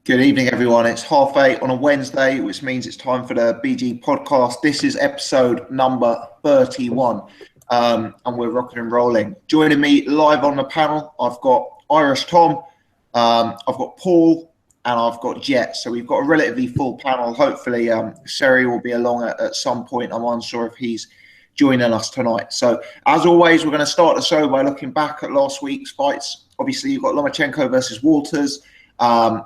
Good evening, everyone. It's 8:30 on a Wednesday, which means it's time for the BG podcast. This is episode number 31, and we're rocking and rolling. Joining me live on the panel, I've got Irish Tom, I've got Paul, and I've got Jet. So we've got a relatively full panel. Hopefully, Seri will be along at some point. I'm unsure if he's joining us tonight. So, as always, we're going to start the show by looking back at last week's fights. Obviously, you've got Lomachenko versus Walters.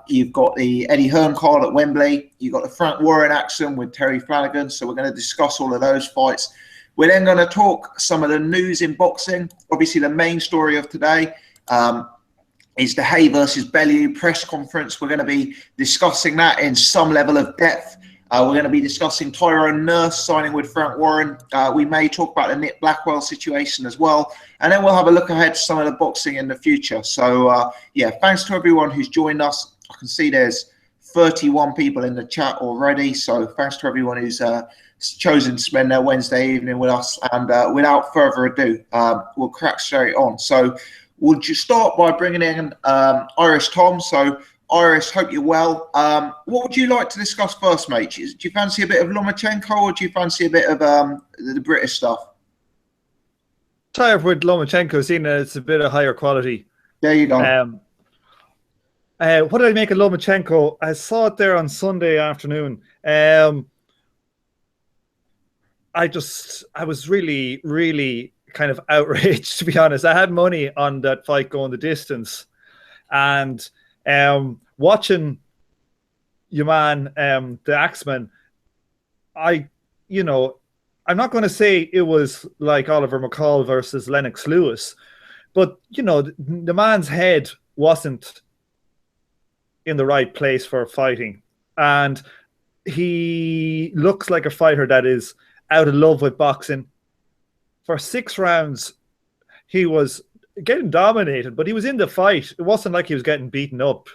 You've got the Eddie Hearn card at Wembley. You've got the Frank Warren action with Terry Flanagan. So we're going to discuss all of those fights. We're then going to talk some of the news in boxing. Obviously, the main story of today is the Haye versus Bellew press conference. We're going to be discussing that in some level of depth. We're going to be discussing Tyrone Nurse signing with Frank Warren. We may talk about the Nick Blackwell situation as well. And then we'll have a look ahead to some of the boxing in the future. So, thanks to everyone who's joined us. I can see there's 31 people in the chat already. So thanks to everyone who's chosen to spend their Wednesday evening with us. And without further ado, we'll crack straight on. So we'll just start by bringing in Irish Tom. So Irish, hope you're well. What would you like to discuss first, mate? Do you fancy a bit of Lomachenko or do you fancy a bit of the British stuff? Try up with Lomachenko, seeing that it's a bit of higher quality. There you go. What did I make of Lomachenko? I saw it there on Sunday afternoon. I was really, really kind of outraged, to be honest. I had money on that fight going the distance. And watching your man, the Axeman, I'm not going to say it was like Oliver McCall versus Lennox Lewis, but, the man's head wasn't in the right place for fighting. And he looks like a fighter that is out of love with boxing. For 6 rounds, he was getting dominated, but he was in the fight. It wasn't like he was getting beaten up.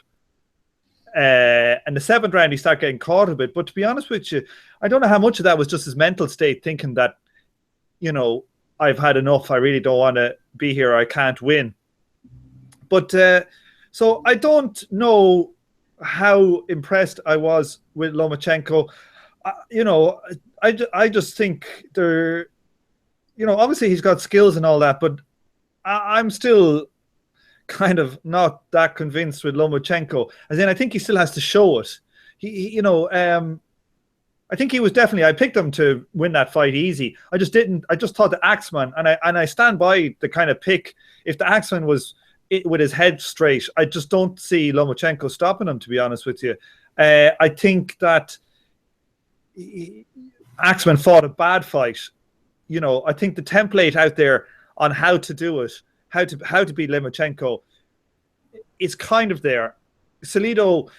And the 7th round, he started getting caught a bit. But to be honest with you, I don't know how much of that was just his mental state, thinking that, I've had enough. I really don't want to be here. I can't win. But so I don't know how impressed I was with Lomachenko. I just think obviously he's got skills and all that, but I'm still kind of not that convinced with Lomachenko. As in, I think he still has to show it. I think he was definitely. I picked him to win that fight easy. I just didn't. I just thought the Axeman, and I stand by the kind of pick. If the Axeman was with his head straight, I just don't see Lomachenko stopping him. To be honest with you, I think that Axeman fought a bad fight. I think the template out there on how to do it, how to beat Lomachenko, is kind of there. Salido,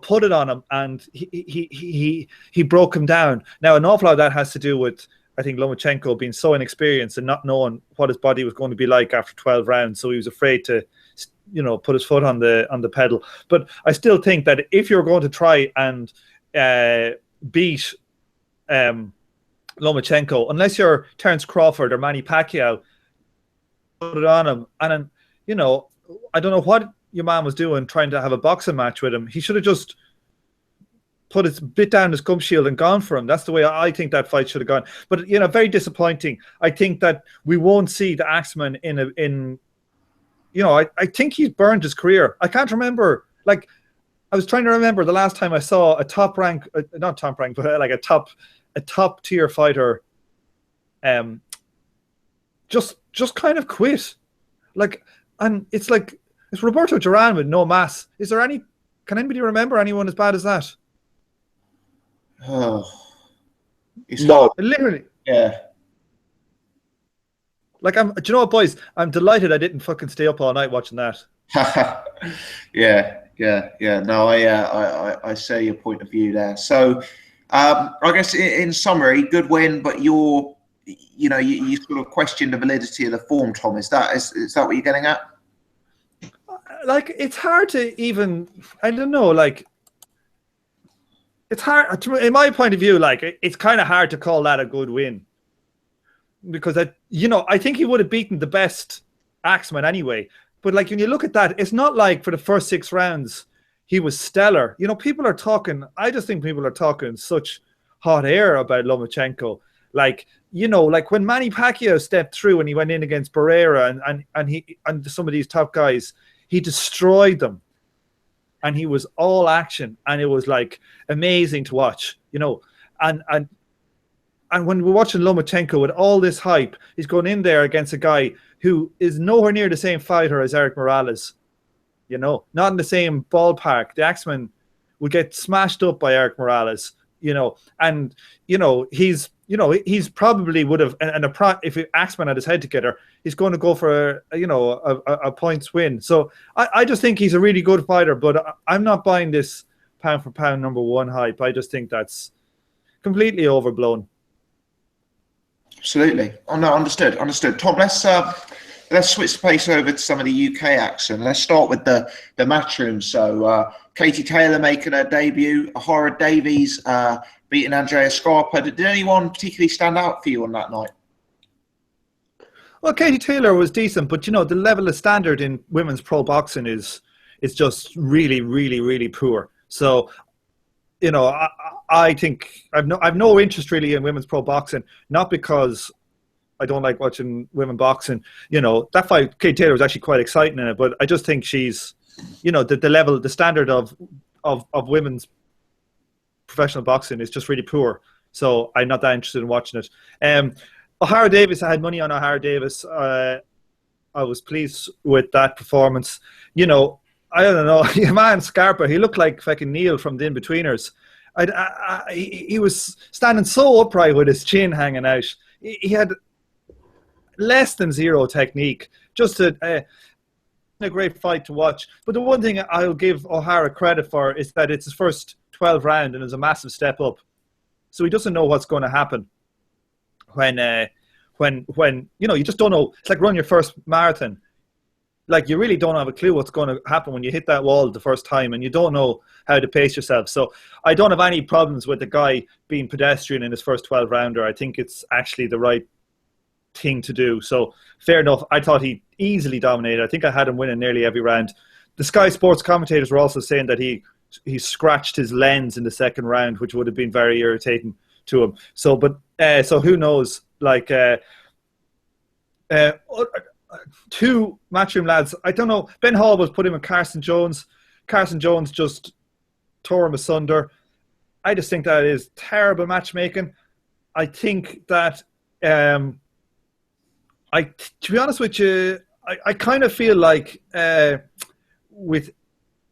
put it on him, and he broke him down. Now, an awful lot of that has to do with, I think, Lomachenko being so inexperienced and not knowing what his body was going to be like after 12 rounds. So he was afraid to, put his foot on the pedal. But I still think that if you're going to try and beat Lomachenko, unless you're Terence Crawford or Manny Pacquiao, put it on him. And then, I don't know what your man was doing trying to have a boxing match with him. He should have just put his bit down his gum shield and gone for him. That's the way I think that fight should have gone. But, very disappointing. I think that we won't see the Axeman I think he's burned his career. I can't remember. Like, I was trying to remember the last time I saw a top rank, not top rank, but like a top tier fighter just kind of quit. Like, and it's like, it's Roberto Duran with no mass. Can anybody remember anyone as bad as that? Oh, it's no, hard. Literally. Yeah. Like, do you know what, boys? I'm delighted I didn't fucking stay up all night watching that. Yeah. No, I share your point of view there. So, I guess in summary, good win, but you sort of question the validity of the form, Tom. Is that what you're getting at? Like, it's hard to even, I don't know, like, it's hard, in my point of view, like, it's kind of hard to call that a good win. Because, I think he would have beaten the best Axeman anyway. But, like, when you look at that, it's not like for the first 6 rounds, he was stellar. You know, I just think people are talking such hot air about Lomachenko. Like, you know, like when Manny Pacquiao stepped through and he went in against Barrera and some of these top guys, he destroyed them. And he was all action, and it was like amazing to watch, you know. And when we're watching Lomachenko with all this hype, he's going in there against a guy who is nowhere near the same fighter as Eric Morales, you know, not in the same ballpark. The Axeman would get smashed up by Eric Morales, you know, and he's probably would have, if Axeman had his head together, he's going to go for a points win. So I just think he's a really good fighter, but I'm not buying this pound for pound number one hype. I just think that's completely overblown. Absolutely. Oh no, understood. Tom, let's switch the pace over to some of the UK action. Let's start with the matchroom. So Katie Taylor making her debut, Ohara Davies beating Andrea Scarpa. Did anyone particularly stand out for you on that night? Well, Katie Taylor was decent, but you know, the level of standard in women's pro boxing is just really poor. So, you know, I think I've no interest really in women's pro boxing, not because I don't like watching women boxing. You know, that fight, Katie Taylor was actually quite exciting in it, but I just think she's, you know, the level, the standard of women's professional boxing is just really poor. So I'm not that interested in watching it. Ohara Davies, I had money on Ohara Davies. I was pleased with that performance. You know, I don't know, man, Scarpa, he looked like fucking Neil from the In-Betweeners. He was standing so upright with his chin hanging out. He had less than zero technique. Just a great fight to watch. But the one thing I'll give Ohara credit for is that it's his first 12 round and it's a massive step up. So he doesn't know what's going to happen when you know, you just don't know. It's like running your first marathon. Like, you really don't have a clue what's going to happen when you hit that wall the first time, and you don't know how to pace yourself. So I don't have any problems with the guy being pedestrian in his first 12 rounder. I think it's actually the right thing to do. So fair enough. I thought he easily dominated. I think I had him winning nearly every round. The Sky Sports commentators were also saying that he scratched his lens in the second round, which would have been very irritating to him. So, so who knows? Like, two matchroom lads. I don't know. Ben Hall was put him with Carson Jones. Carson Jones just tore him asunder. I just think that is terrible matchmaking. I think that, to be honest with you, I kind of feel like with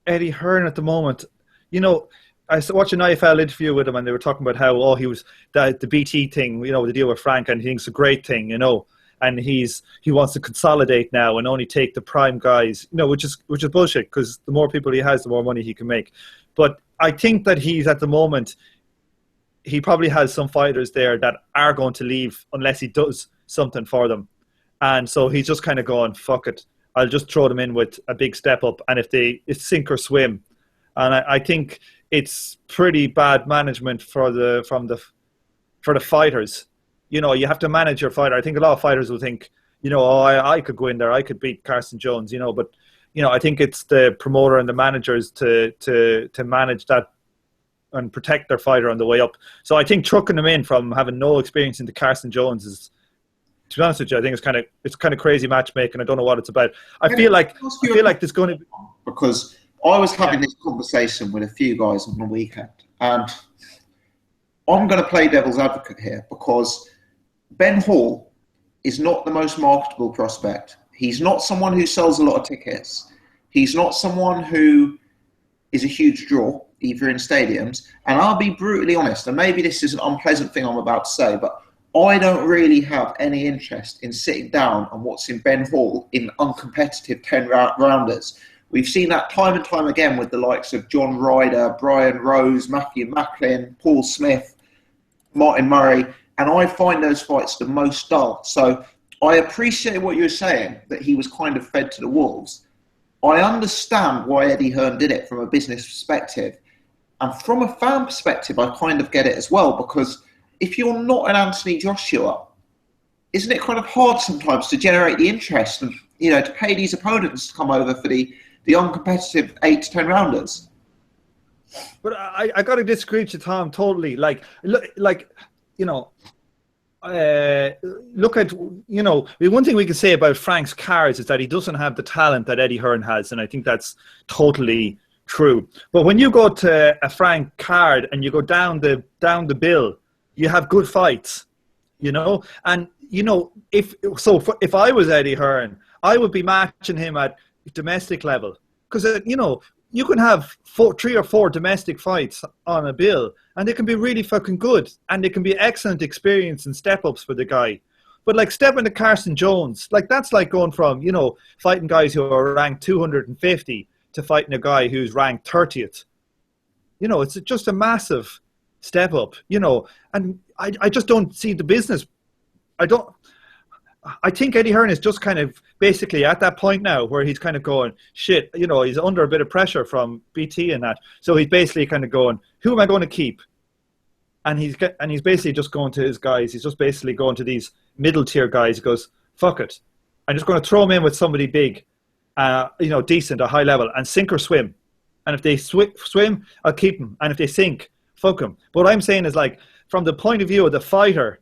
Eddie Hearn at the moment, you know, I watched an IFL interview with him and they were talking about how, he was the BT thing, you know, the deal with Frank, and he thinks it's a great thing, you know. And he wants to consolidate now and only take the prime guys, you know, which is bullshit, because the more people he has, the more money he can make. But I think that he's at the moment, he probably has some fighters there that are going to leave unless he does something for them. And so he's just kind of going, fuck it, I'll just throw them in with a big step up, and it's sink or swim. And I think it's pretty bad management for the fighters. You know, you have to manage your fighter. I think a lot of fighters will think, you know, I could go in there, I could beat Carson Jones, you know. But, you know, I think it's the promoter and the managers to manage that and protect their fighter on the way up. So I think trucking them in from having no experience into Carson Jones is, to be honest with you, I think it's kind of crazy matchmaking. I don't know what it's about. I feel like there's going to be, because I was having this conversation with a few guys on the weekend, and I'm going to play devil's advocate here, because Ben Hall is not the most marketable prospect. He's not someone who sells a lot of tickets. He's not someone who is a huge draw, either in stadiums. And I'll be brutally honest, and maybe this is an unpleasant thing I'm about to say, but I don't really have any interest in sitting down and watching Ben Hall in uncompetitive 10-rounders. We've seen that time and time again with the likes of John Ryder, Brian Rose, Matthew Macklin, Paul Smith, Martin Murray, and I find those fights the most dull. So I appreciate what you're saying, that he was kind of fed to the wolves. I understand why Eddie Hearn did it from a business perspective. And from a fan perspective, I kind of get it as well, because if you're not an Anthony Joshua, isn't it kind of hard sometimes to generate the interest and, you know, to pay these opponents to come over for the uncompetitive 8 to 10 rounders? But I got to disagree with you, Tom, totally. Like, you know, look at, you know, the one thing we can say about Frank's cards is that he doesn't have the talent that Eddie Hearn has, and I think that's totally true. But when you go to a Frank card and you go down the bill, you have good fights, you know. And you know, if I was Eddie Hearn, I would be matching him at domestic level, because you know, you can have 3 or 4 domestic fights on a bill, and they can be really fucking good, and they can be excellent experience and step-ups for the guy. But like stepping to Carson Jones, like that's like going from, you know, fighting guys who are ranked 250 to fighting a guy who's ranked 30th. You know, it's just a massive step up, you know, and I just don't see the business. I think Eddie Hearn is just kind of basically at that point now where he's kind of going, shit, you know, he's under a bit of pressure from BT and that. So he's basically kind of going, who am I going to keep? And he's basically just going to his guys. He's just basically going to these middle tier guys. He goes, fuck it. I'm just going to throw him in with somebody big, you know, decent, a high level, and sink or swim. And if they swim, I'll keep them. And if they sink, fuck them. But what I'm saying is, like, from the point of view of the fighter,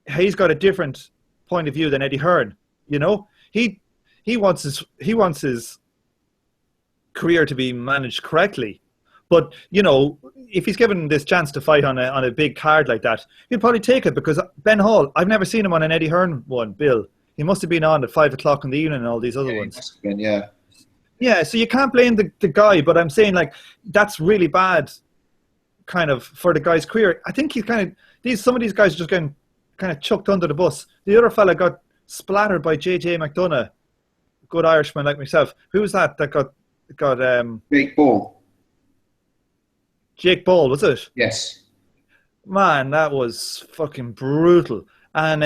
he's got a different point of view than Eddie Hearn. You know, he wants his career to be managed correctly. But you know, if he's given this chance to fight on a big card like that, he'll probably take it, because Ben Hall, I've never seen him on an Eddie Hearn one. Bill, he must have been on at 5 o'clock in the evening and all these other ones. Must have been, yeah. Yeah, so you can't blame the guy, but I'm saying, like, that's really bad kind of for the guy's career. I think he's kind of, some of these guys are just getting kind of chucked under the bus. The other fella got splattered by JJ McDonough, good Irishman like myself. Who was that got Jake Ball. Jake Ball, was it? Yes. Man, that was fucking brutal. And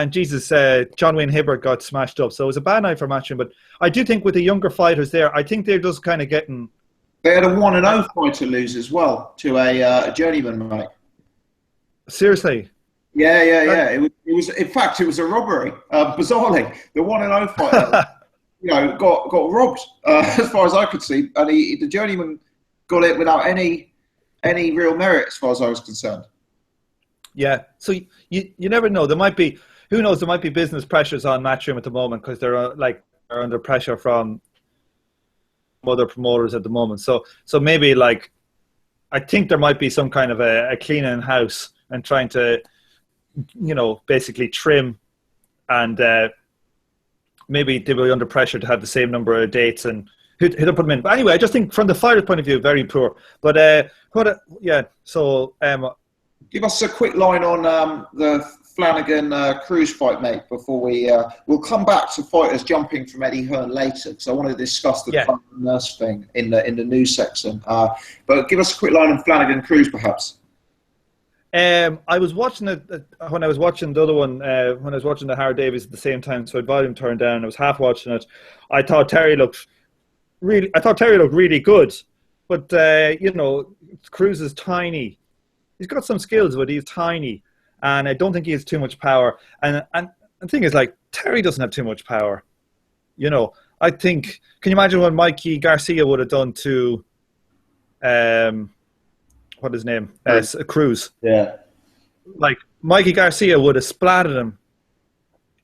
Jesus, John Wayne Hibbert got smashed up. So it was a bad night for matching. But I do think with the younger fighters there, I think they're just kind of getting. They had a 1-0 fight to lose as well to a journeyman, mate. Seriously? Yeah. It was. In fact, it was a robbery. Bizarrely, the 1-0 fight, you know, got robbed as far as I could see, and the journeyman got it without any real merit as far as I was concerned. Yeah. So you never know. There might be, who knows? There might be business pressures on Matchroom at the moment, because they're under pressure from other promoters at the moment. So maybe, like, I think there might be some kind of a cleaning house and trying to, you know, basically trim, and maybe they will be under pressure to have the same number of dates and who to put them in. But anyway, I just think from the fighter's point of view, very poor. But so give us a quick line on the Flanagan Cruz fight, mate, before we'll come back to fighters jumping from Eddie Hearn later, because I want to discuss the nurse thing in the news section. But give us a quick line on Flanagan Cruz, perhaps. I was watching it when I was watching the other one, when I was watching the Howard Davies at the same time, so I had volume turned down. I was half watching it. I thought Terry looked really good, but you know, Cruz is tiny. He's got some skills, but he's tiny, and I don't think he has too much power. And the thing is, like, Terry doesn't have too much power. You know, I think. Can you imagine what Mikey Garcia would have done to, what his name? Cruz. Yeah. Like, Mikey Garcia would have splattered him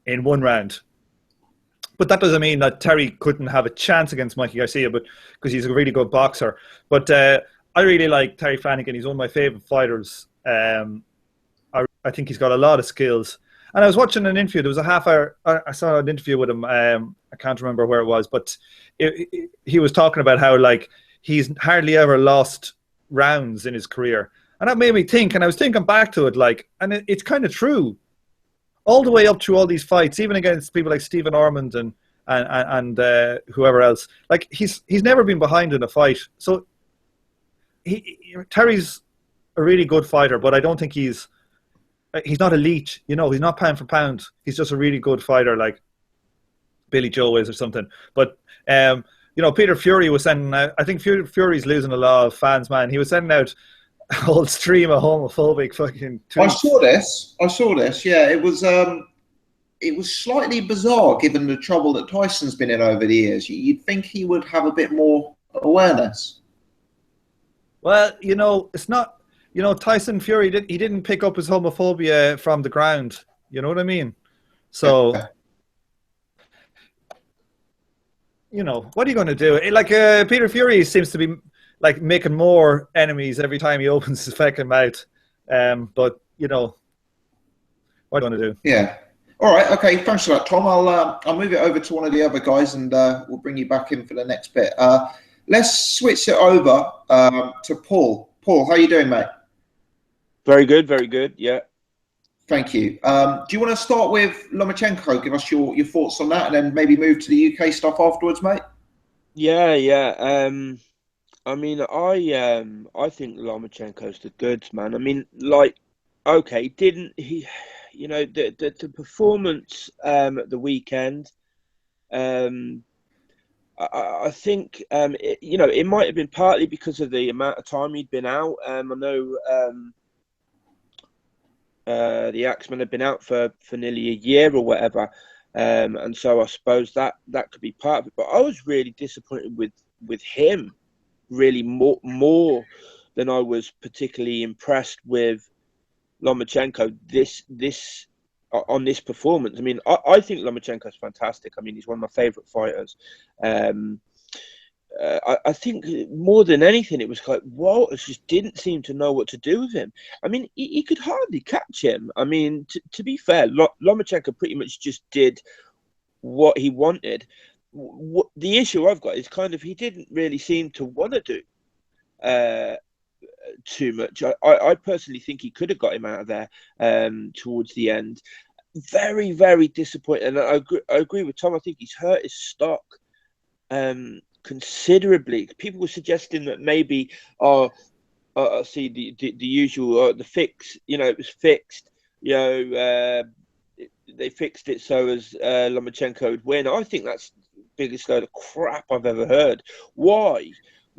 in one round. But that doesn't mean that Terry couldn't have a chance against Mikey Garcia, but because he's a really good boxer. But I really like Terry Flanagan. He's one of my favourite fighters. I think he's got a lot of skills. And I was watching an interview. There was a half hour. I saw an interview with him. I can't remember where it was, but he was talking about how, like, he's hardly ever lost rounds in his career. And that made me think, and I was thinking back to it, like, and it's kind of true. All the way up through all these fights, even against people like Stephen Ormond and whoever else, like, he's never been behind in a fight. So Terry's a really good fighter, but I don't think he's not elite. You know, he's not pound for pound. He's just a really good fighter, like Billy Joe is or something. But you know, Peter Fury was sending out, I think Fury's losing a lot of fans, man. He was sending out a whole stream of homophobic fucking tweets. I saw this. Yeah, it was slightly bizarre given the trouble that Tyson's been in over the years. You'd think he would have a bit more awareness. Well, it's not. Tyson Fury he didn't pick up his homophobia from the ground. You know what I mean? So, what are you going to do? Like Peter Fury seems to be like making more enemies every time he opens his fucking mouth. But what are you going to do? Yeah. All right. Okay. Thanks for that, Tom. I'll move it over to one of the other guys, and we'll bring you back in for the next bit. Let's switch it over to Paul. Paul, how you doing, mate? Very good. Very good. Yeah. Thank you. Do you want to start with Lomachenko? Give us your thoughts on that, and then maybe move to the UK stuff afterwards, mate. Yeah. Yeah. I mean, I think Lomachenko's the goods, man. I mean, like, okay, didn't he? The performance at the weekend. I think it might have been partly because of the amount of time he'd been out. I know the Axeman had been out for nearly a year or whatever, and so I suppose that could be part of it. But I was really disappointed with him, really more than I was particularly impressed with Lomachenko on this performance. I mean, I think Lomachenko's fantastic. I mean, he's one of my favourite fighters. I think more than anything, it was like Walters just didn't seem to know what to do with him. I mean, he could hardly catch him. I mean, to be fair, Lomachenko pretty much just did what he wanted. The issue I've got is kind of he didn't really seem to want to do too much. I personally think he could have got him out of there towards the end. Very, very disappointed. And I agree with Tom. I think he's hurt his stock considerably. People were suggesting that maybe see the usual the fix. It was fixed. They fixed it so as Lomachenko would win. I think that's the biggest load of crap I've ever heard. Why?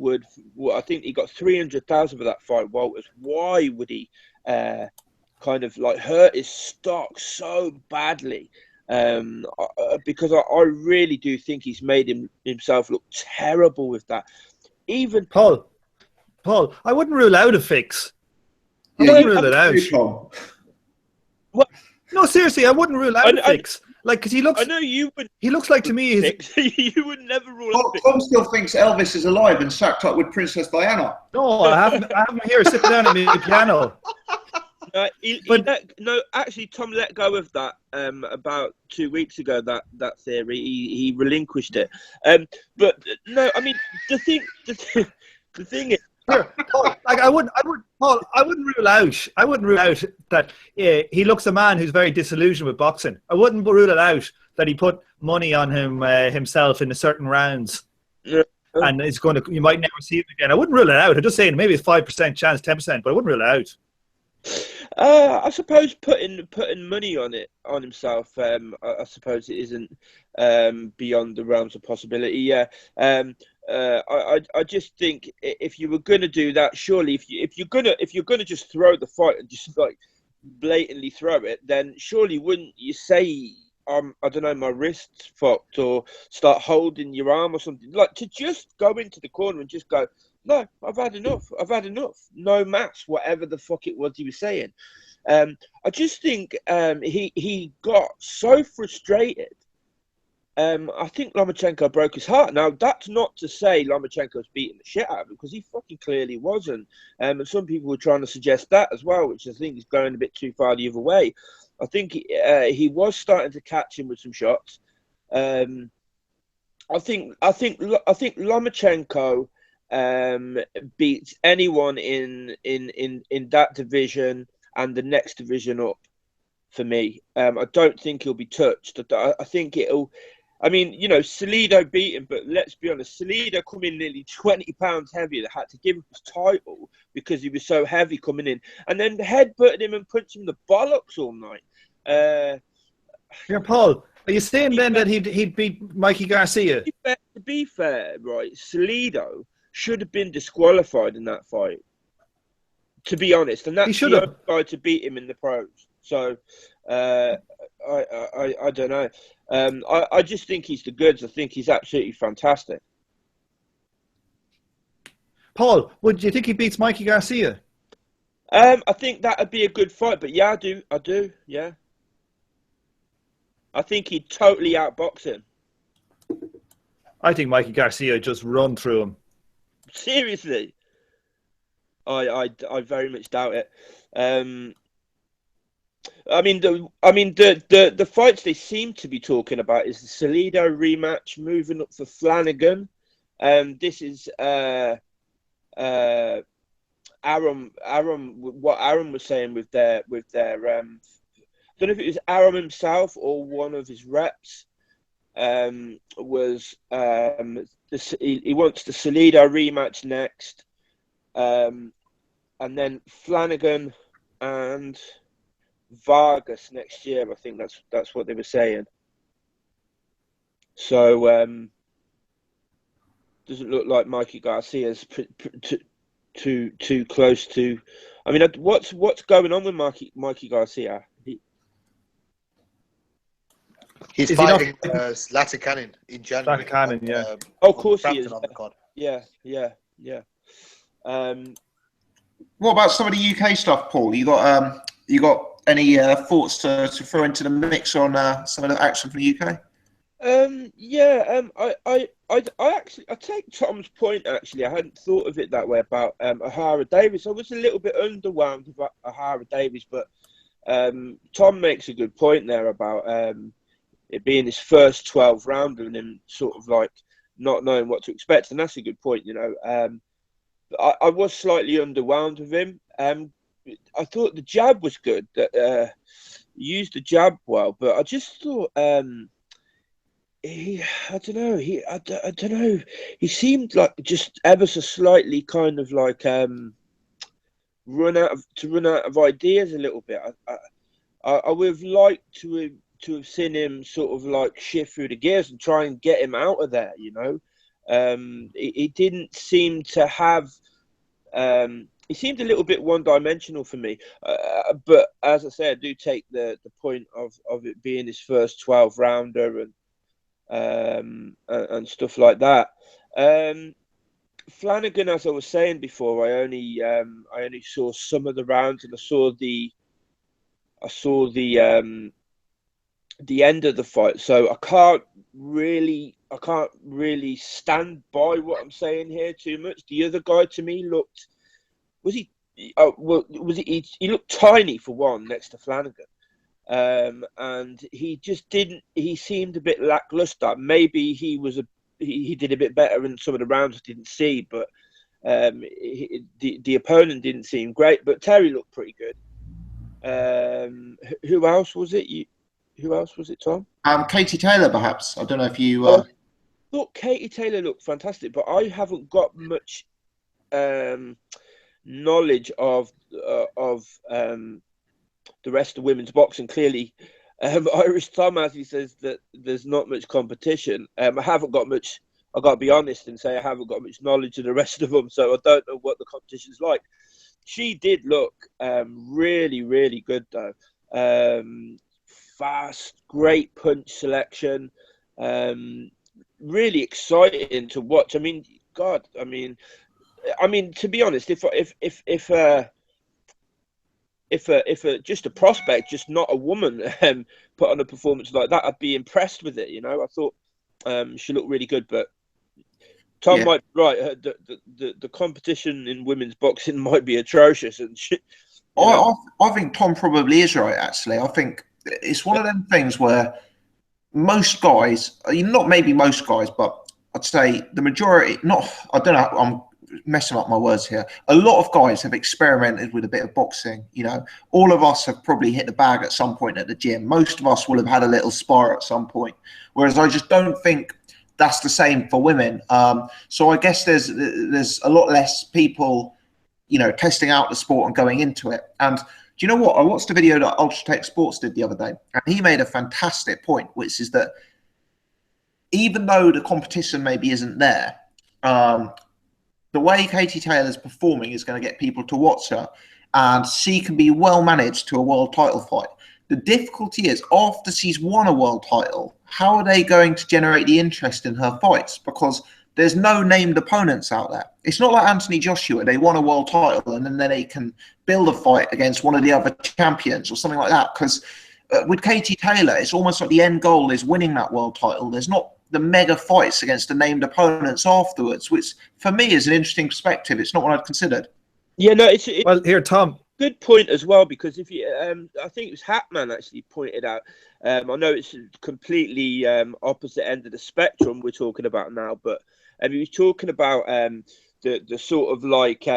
I think he got 300,000 for that fight, Walters. Why would he kind of like hurt his stock so badly? Because I really do think he's made himself look terrible with that. Even Paul, I wouldn't rule out a fix. I wouldn't rule it out. What? No, seriously, I wouldn't rule out a fix. Like, because he looks. I know you would. He looks like to me. You would never rule out. Tom still thinks Elvis is alive and sacked up with Princess Diana. No, I have him here sitting down at the piano. Actually, Tom let go of that about 2 weeks ago. That theory, he relinquished it. But no, I mean the thing is. Paul, like I wouldn't rule out that he looks a man who's very disillusioned with boxing. I wouldn't rule it out that he put money on him himself in a certain rounds, and you might never see him again. I wouldn't rule it out. I'm just saying maybe it's 5% chance, 10%, but I wouldn't rule it out. I suppose putting money on himself. I suppose it isn't beyond the realms of possibility. Yeah. I just think if you were going to do that, surely if you're gonna just throw the fight and just like blatantly throw it, then surely wouldn't you say I don't know, my wrist's fucked, or start holding your arm or something, like to just go into the corner and just go, no, I've had enough. No mass, whatever the fuck it was he was saying. I just think he got so frustrated. I think Lomachenko broke his heart. Now, that's not to say Lomachenko's beating the shit out of him, because he fucking clearly wasn't. And some people were trying to suggest that as well, which I think is going a bit too far the other way. I think he was starting to catch him with some shots. I think Lomachenko beats anyone in that division and the next division up for me. I don't think he'll be touched. I think it'll. I mean, Salido beat him, but let's be honest, Salido come in nearly 20 pounds heavier. They had to give him his title because he was so heavy coming in, and then headbutted him and punched him in the bollocks all night. Here, Paul, are you saying then that he'd beat Mikey Garcia? To be fair, right, Salido should have been disqualified in that fight, to be honest, and that's the only guy to beat him in the pros. So I don't know. I just think he's the goods. I think he's absolutely fantastic. Paul, would you think he beats Mikey Garcia? I think that would be a good fight, but yeah, I do, yeah. I think he'd totally outbox him. I think Mikey Garcia just run through him. Seriously, I very much doubt it. I mean the fights they seem to be talking about is the Salido rematch, moving up for Flanagan. This is Aaron. What Aaron was saying with their I don't know if it was Aaron himself or one of his reps. Was he wants the Salido rematch next, and then Flanagan and Vargas next year. I think that's what they were saying. So doesn't look like Mikey Garcia's too close to. I mean, what's going on with Mikey Garcia? He's fighting Latikanen in January. Latikanen, yeah. Of course he is. Yeah. What about some of the UK stuff, Paul? You got any thoughts to throw into the mix on some of the action from the UK? I take Tom's point. Actually, I hadn't thought of it that way about Ohara Davies. I was a little bit underwhelmed about Ohara Davies, but Tom makes a good point there about it being his first 12 rounder and him sort of like not knowing what to expect, and that's a good point. You know, I was slightly underwhelmed with him. I thought the jab was good. That he used the jab well, but I just thought I don't know. He seemed like just ever so slightly kind of like run out of ideas a little bit. I would have liked to have seen him sort of like shift through the gears and try and get him out of there. You know, he didn't seem to have. He seemed a little bit one-dimensional for me, but as I say, I do take the point of it being his first 12 rounder and stuff like that. Flanagan, as I was saying before, I only saw some of the rounds, and I saw the end of the fight, so I can't really stand by what I'm saying here too much. The other guy to me looked. He looked tiny for one next to Flanagan, and he just didn't. He seemed a bit lackluster. Maybe he did a bit better in some of the rounds I didn't see, but the opponent didn't seem great. But Terry looked pretty good. Who else was it? Who else was it, Tom? Katie Taylor, perhaps. I don't know if you. I thought Katie Taylor looked fantastic, but I haven't got much knowledge of the rest of women's boxing. Clearly, Irish Tom, as he says, that there's not much competition. I haven't got much. I got to be honest and say I haven't got much knowledge of the rest of them, so I don't know what the competition's like. She did look really, really good though. Fast, great punch selection. Really exciting to watch. I mean, God, I mean, to be honest, if just a prospect, just not a woman, put on a performance like that, I'd be impressed with it. You know, I thought she looked really good, but Tom might be right. The competition in women's boxing might be atrocious, and I think Tom probably is right. Actually, I think it's one of them things where most guys, not maybe most guys, but I'd say the majority. I don't know. I'm messing up my words here. A lot of guys have experimented with a bit of boxing. You know, all of us have probably hit the bag at some point at the gym. Most of us will have had a little spar at some point. Whereas I just don't think that's the same for women. So I guess there's a lot less people, you know, testing out the sport and going into it. And do you know what? I watched a video that Ultratech Sports did the other day, and he made a fantastic point, which is that even though the competition maybe isn't there, the way Katie Taylor's performing is going to get people to watch her, and she can be well managed to a world title fight. The difficulty is after she's won a world title, how are they going to generate the interest in her fights? Because there's no named opponents out there. It's not like Anthony Joshua. They won a world title and then they can build a fight against one of the other champions or something like that. Because with Katie Taylor, it's almost like the end goal is winning that world title. There's not the mega fights against the named opponents afterwards, which for me is an interesting perspective. It's not what I'd considered. Yeah, no, well, here, Tom. Good point as well, because if you, I think it was Hatman actually pointed out. I know it's completely opposite end of the spectrum we're talking about now, but he was talking about the sort of like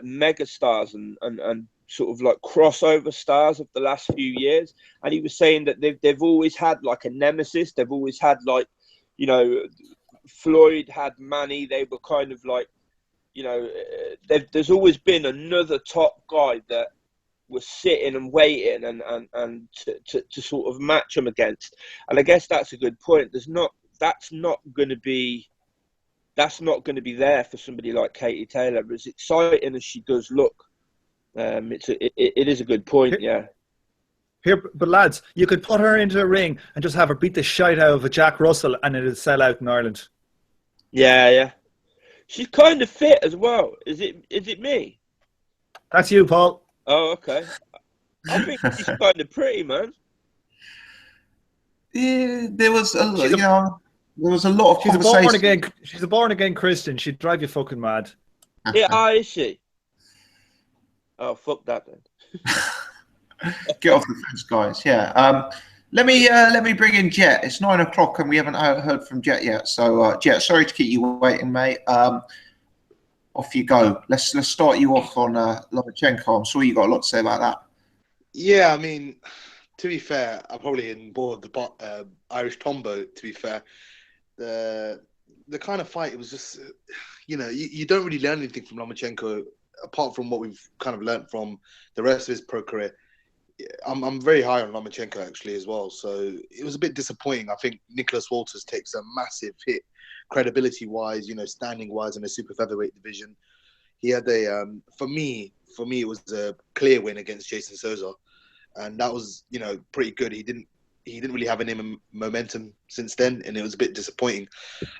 mega stars and sort of like crossover stars of the last few years, and he was saying that they've always had like a nemesis. They've always had like, you know, Floyd had Manny. They were kind of like, you know, there's always been another top guy that was sitting and waiting and to sort of match them against. And I guess that's a good point. That's not going to be there for somebody like Katie Taylor. As exciting as she does look, it is a good point. Yeah. Here, but lads, you could put her into a ring and just have her beat the shite out of a Jack Russell, and it'd sell out in Ireland. Yeah. She's kind of fit as well. Is it me? That's you, Paul. Oh, okay. I think she's kind of pretty, man. Yeah, there was a lot of conversation. She's a born again Christian. She'd drive you fucking mad. Yeah, is she? Oh, fuck that then. Get off the fence, guys. Yeah. Let me bring in Jet. It's 9 o'clock and we haven't heard from Jet yet. So, Jet, sorry to keep you waiting, mate. Off you go. Let's start you off on Lomachenko. I'm sure you got a lot to say about that. Yeah, I mean, to be fair, I'm probably in more of the Irish Tombo. To be fair, the kind of fight, it was just, you know, you don't really learn anything from Lomachenko apart from what we've kind of learned from the rest of his pro career. I'm very high on Lomachenko actually as well. So it was a bit disappointing. I think Nicholas Walters takes a massive hit credibility wise, you know, standing wise in the super featherweight division. He had for me it was a clear win against Jason Souza, and that was, you know, pretty good. He didn't really have any momentum since then, and it was a bit disappointing.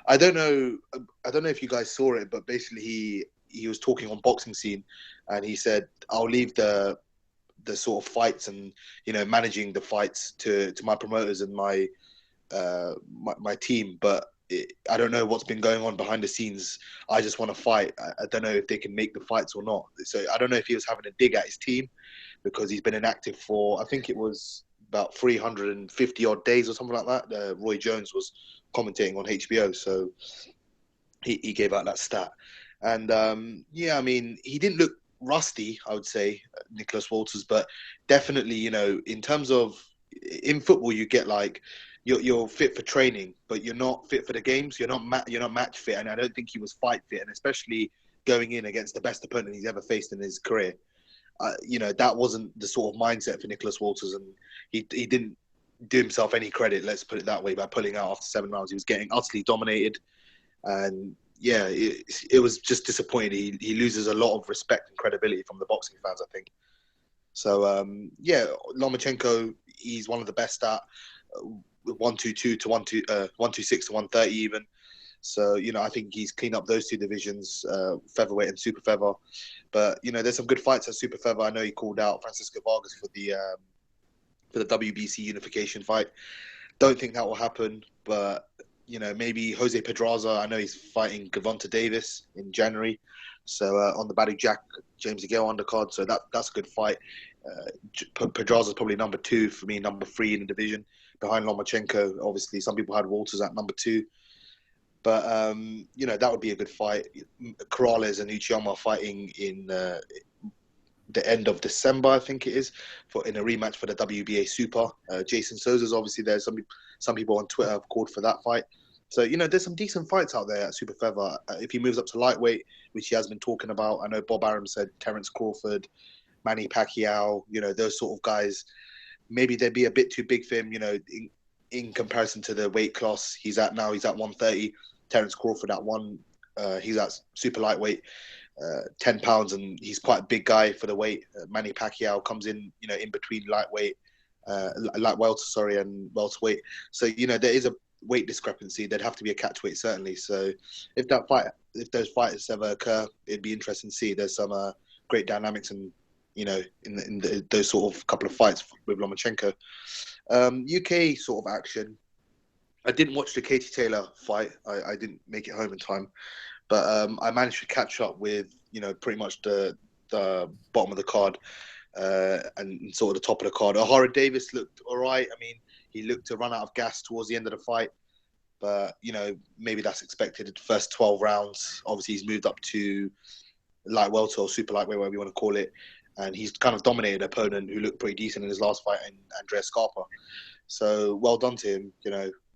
I don't know if you guys saw it, but basically he was talking on Boxing Scene, and he said, "I'll leave the sort of fights and, you know, managing the fights to my promoters and my team, but I don't know what's been going on behind the scenes. I just want to fight. I don't know if they can make the fights or not." So I don't know if he was having a dig at his team because he's been inactive for, I think it was about 350 odd days or something like that. Roy Jones was commentating on HBO, so he gave out that stat. And I mean, he didn't look rusty, I would say, Nicholas Walters, but definitely, you know, in terms of, in football, you get like, you're fit for training, but you're not fit for the games. You're not match fit, and I don't think he was fight fit, and especially going in against the best opponent he's ever faced in his career. You know, that wasn't the sort of mindset for Nicholas Walters, and he didn't do himself any credit, let's put it that way, by pulling out after 7 rounds. He was getting utterly dominated, and yeah, it was just disappointing. He loses a lot of respect and credibility from the boxing fans, I think. So Lomachenko, he's one of the best at 122 to 126 to 130 even. So, you know, I think he's cleaned up those two divisions, featherweight and super feather. But, you know, there's some good fights at super feather. I know he called out Francisco Vargas for the WBC unification fight. Don't think that will happen, but, you know, maybe Jose Pedraza. I know he's fighting Gervonta Davis in January. So on the Badou Jack, James Aguil undercard. So that's a good fight. Pedraza's probably number 2 for me, number 3 in the division behind Lomachenko. Obviously, some people had Walters at number 2. But, you know, that would be a good fight. Corrales and Uchiyama fighting in the end of December, I think it is, in a rematch for the WBA Super. Jason Souza's obviously there. Some people on Twitter have called for that fight. So, you know, there's some decent fights out there at super feather. If he moves up to lightweight, which he has been talking about, I know Bob Arum said Terence Crawford, Manny Pacquiao, you know, those sort of guys, maybe they'd be a bit too big for him, you know, in comparison to the weight class he's at now. He's at 130. Terence Crawford at he's at super lightweight, 10 pounds, and he's quite a big guy for the weight. Manny Pacquiao comes in, you know, in between lightweight light welter, and welterweight. So there is a weight discrepancy. There'd have to be a catchweight certainly. So if those fights ever occur, it'd be interesting to see. There's some great dynamics and in those sort of couple of fights with Lomachenko. UK sort of action. I didn't watch the Katie Taylor fight. I didn't make it home in time, but I managed to catch up with pretty much the bottom of the card and sort of the top of the card. Ohara Davies looked all right. I mean, he looked to run out of gas towards the end of the fight, but maybe that's expected. The first 12 rounds, obviously he's moved up to light welter or super lightweight, whatever you want to call it, and he's kind of dominated an opponent who looked pretty decent in his last fight, in Andrea Scarpa. So well done to him.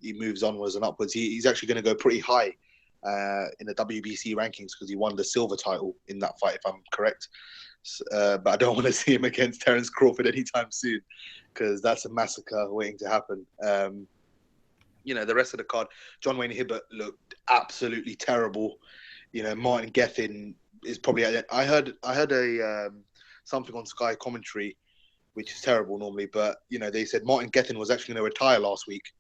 He moves onwards and upwards. He's actually going to go pretty high in the WBC rankings because he won the silver title in that fight, if I'm correct. But I don't want to see him against Terence Crawford anytime soon because that's a massacre waiting to happen. The rest of the card, John Wayne Hibbert looked absolutely terrible. Martin Gethin is probably. I heard a something on Sky commentary, which is terrible normally, but they said Martin Gethin was actually going to retire last week.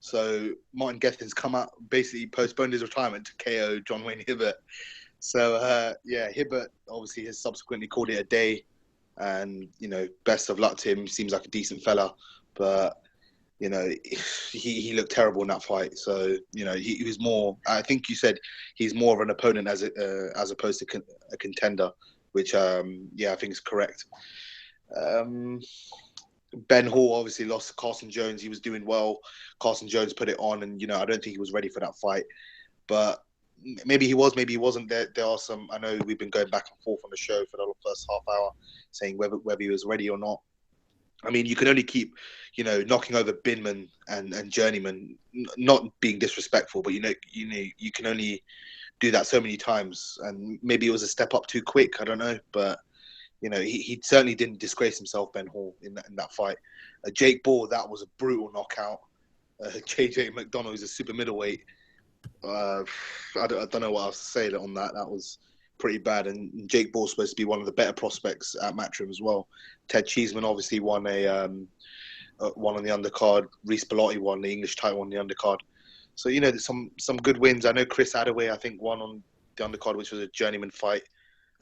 So Martin Gethin's come out, basically postponed his retirement to KO John Wayne Hibbert. So Hibbert obviously has subsequently called it a day, and best of luck to him. Seems like a decent fella, but he looked terrible in that fight. So he was more. I think you said he's more of an opponent as opposed to a contender, which I think is correct. Ben Hall obviously lost to Carson Jones. He was doing well. Carson Jones put it on, and I don't think he was ready for that fight. But maybe he was, maybe he wasn't. There are some. I know we've been going back and forth on the show for the first half hour, saying whether he was ready or not. I mean, you can only keep, knocking over Binman and Journeyman, not being disrespectful, but you can only do that so many times, and maybe it was a step up too quick. I don't know, but he certainly didn't disgrace himself, Ben Hall, in that fight. Jake Ball, that was a brutal knockout. JJ McDonough is a super middleweight. I don't know what else to say on that. That was pretty bad. And Jake Ball's supposed to be one of the better prospects at Matchroom as well. Ted Cheeseman obviously won on the undercard. Reece Bellotti won the English title on the undercard. So there's some good wins. I know Chris Adaway, I think, won on the undercard, which was a journeyman fight.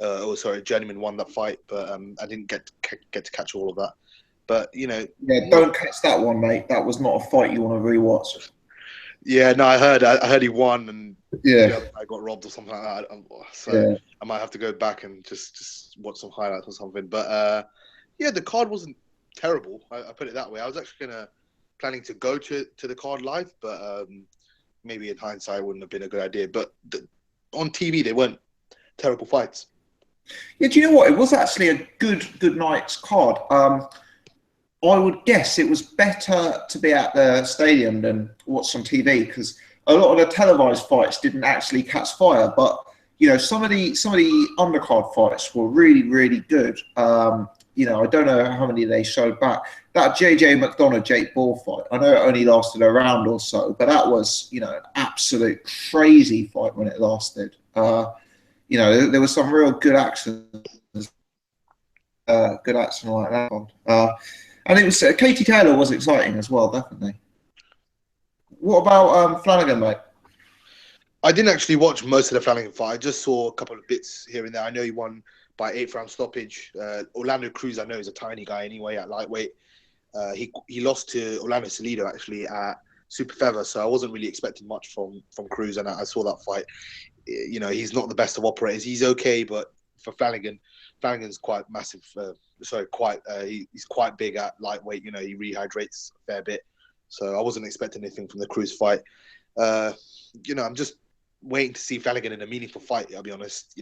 Journeyman won that fight, but I didn't get to catch all of that. But don't catch that one, mate. That was not a fight you want to rewatch. Yeah, no, I heard he won, and I got robbed or something like that. So I might have to go back and just watch some highlights or something. But the card wasn't terrible. I put it that way. I was actually planning to go to the card live, but maybe in hindsight it wouldn't have been a good idea. But on TV they weren't terrible fights. Yeah, do you know what? It was actually a good night's card. I would guess it was better to be at the stadium than watch on TV because a lot of the televised fights didn't actually catch fire. But some of the undercard fights were really, really good. I don't know how many they showed back. That JJ McDonough Jake Ball fight, I know it only lasted a round or so, but that was an absolute crazy fight when it lasted. There was some real good action. Good action like that one. And it was Katie Taylor was exciting as well, definitely. What about Flanagan, mate? I didn't actually watch most of the Flanagan fight. I just saw a couple of bits here and there. I know he won by 8th round stoppage. Orlando Cruz, I know, is a tiny guy anyway at lightweight. He lost to Orlando Salido actually at super feather, so I wasn't really expecting much from Cruz, and I saw that fight. He's not the best of operators. He's okay, but for Flanagan's quite massive. He's quite big at lightweight. He rehydrates a fair bit. So I wasn't expecting anything from the Cruz fight. I'm just waiting to see Flanagan in a meaningful fight. I'll be honest.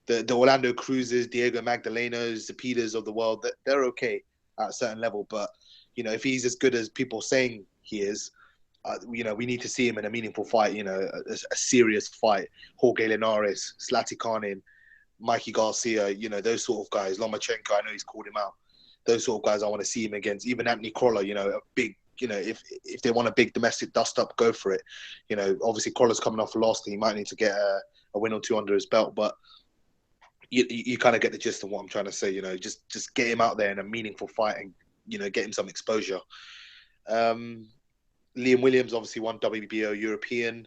The Orlando Cruzes, Diego Magdalenos, the Peters of the world, they're okay at a certain level. But if he's as good as people saying he is, we need to see him in a meaningful fight. A serious fight. Jorge Linares, Zlati Khanin, Mikey Garcia, those sort of guys. Lomachenko, I know he's called him out. Those sort of guys I want to see him against. Even Anthony Crolla, a big, if they want a big domestic dust-up, go for it. Obviously Crolla's coming off a loss, he might need to get a win or two under his belt, but you kind of get the gist of what I'm trying to say. Just get him out there in a meaningful fight and get him some exposure. Liam Williams obviously won WBO European,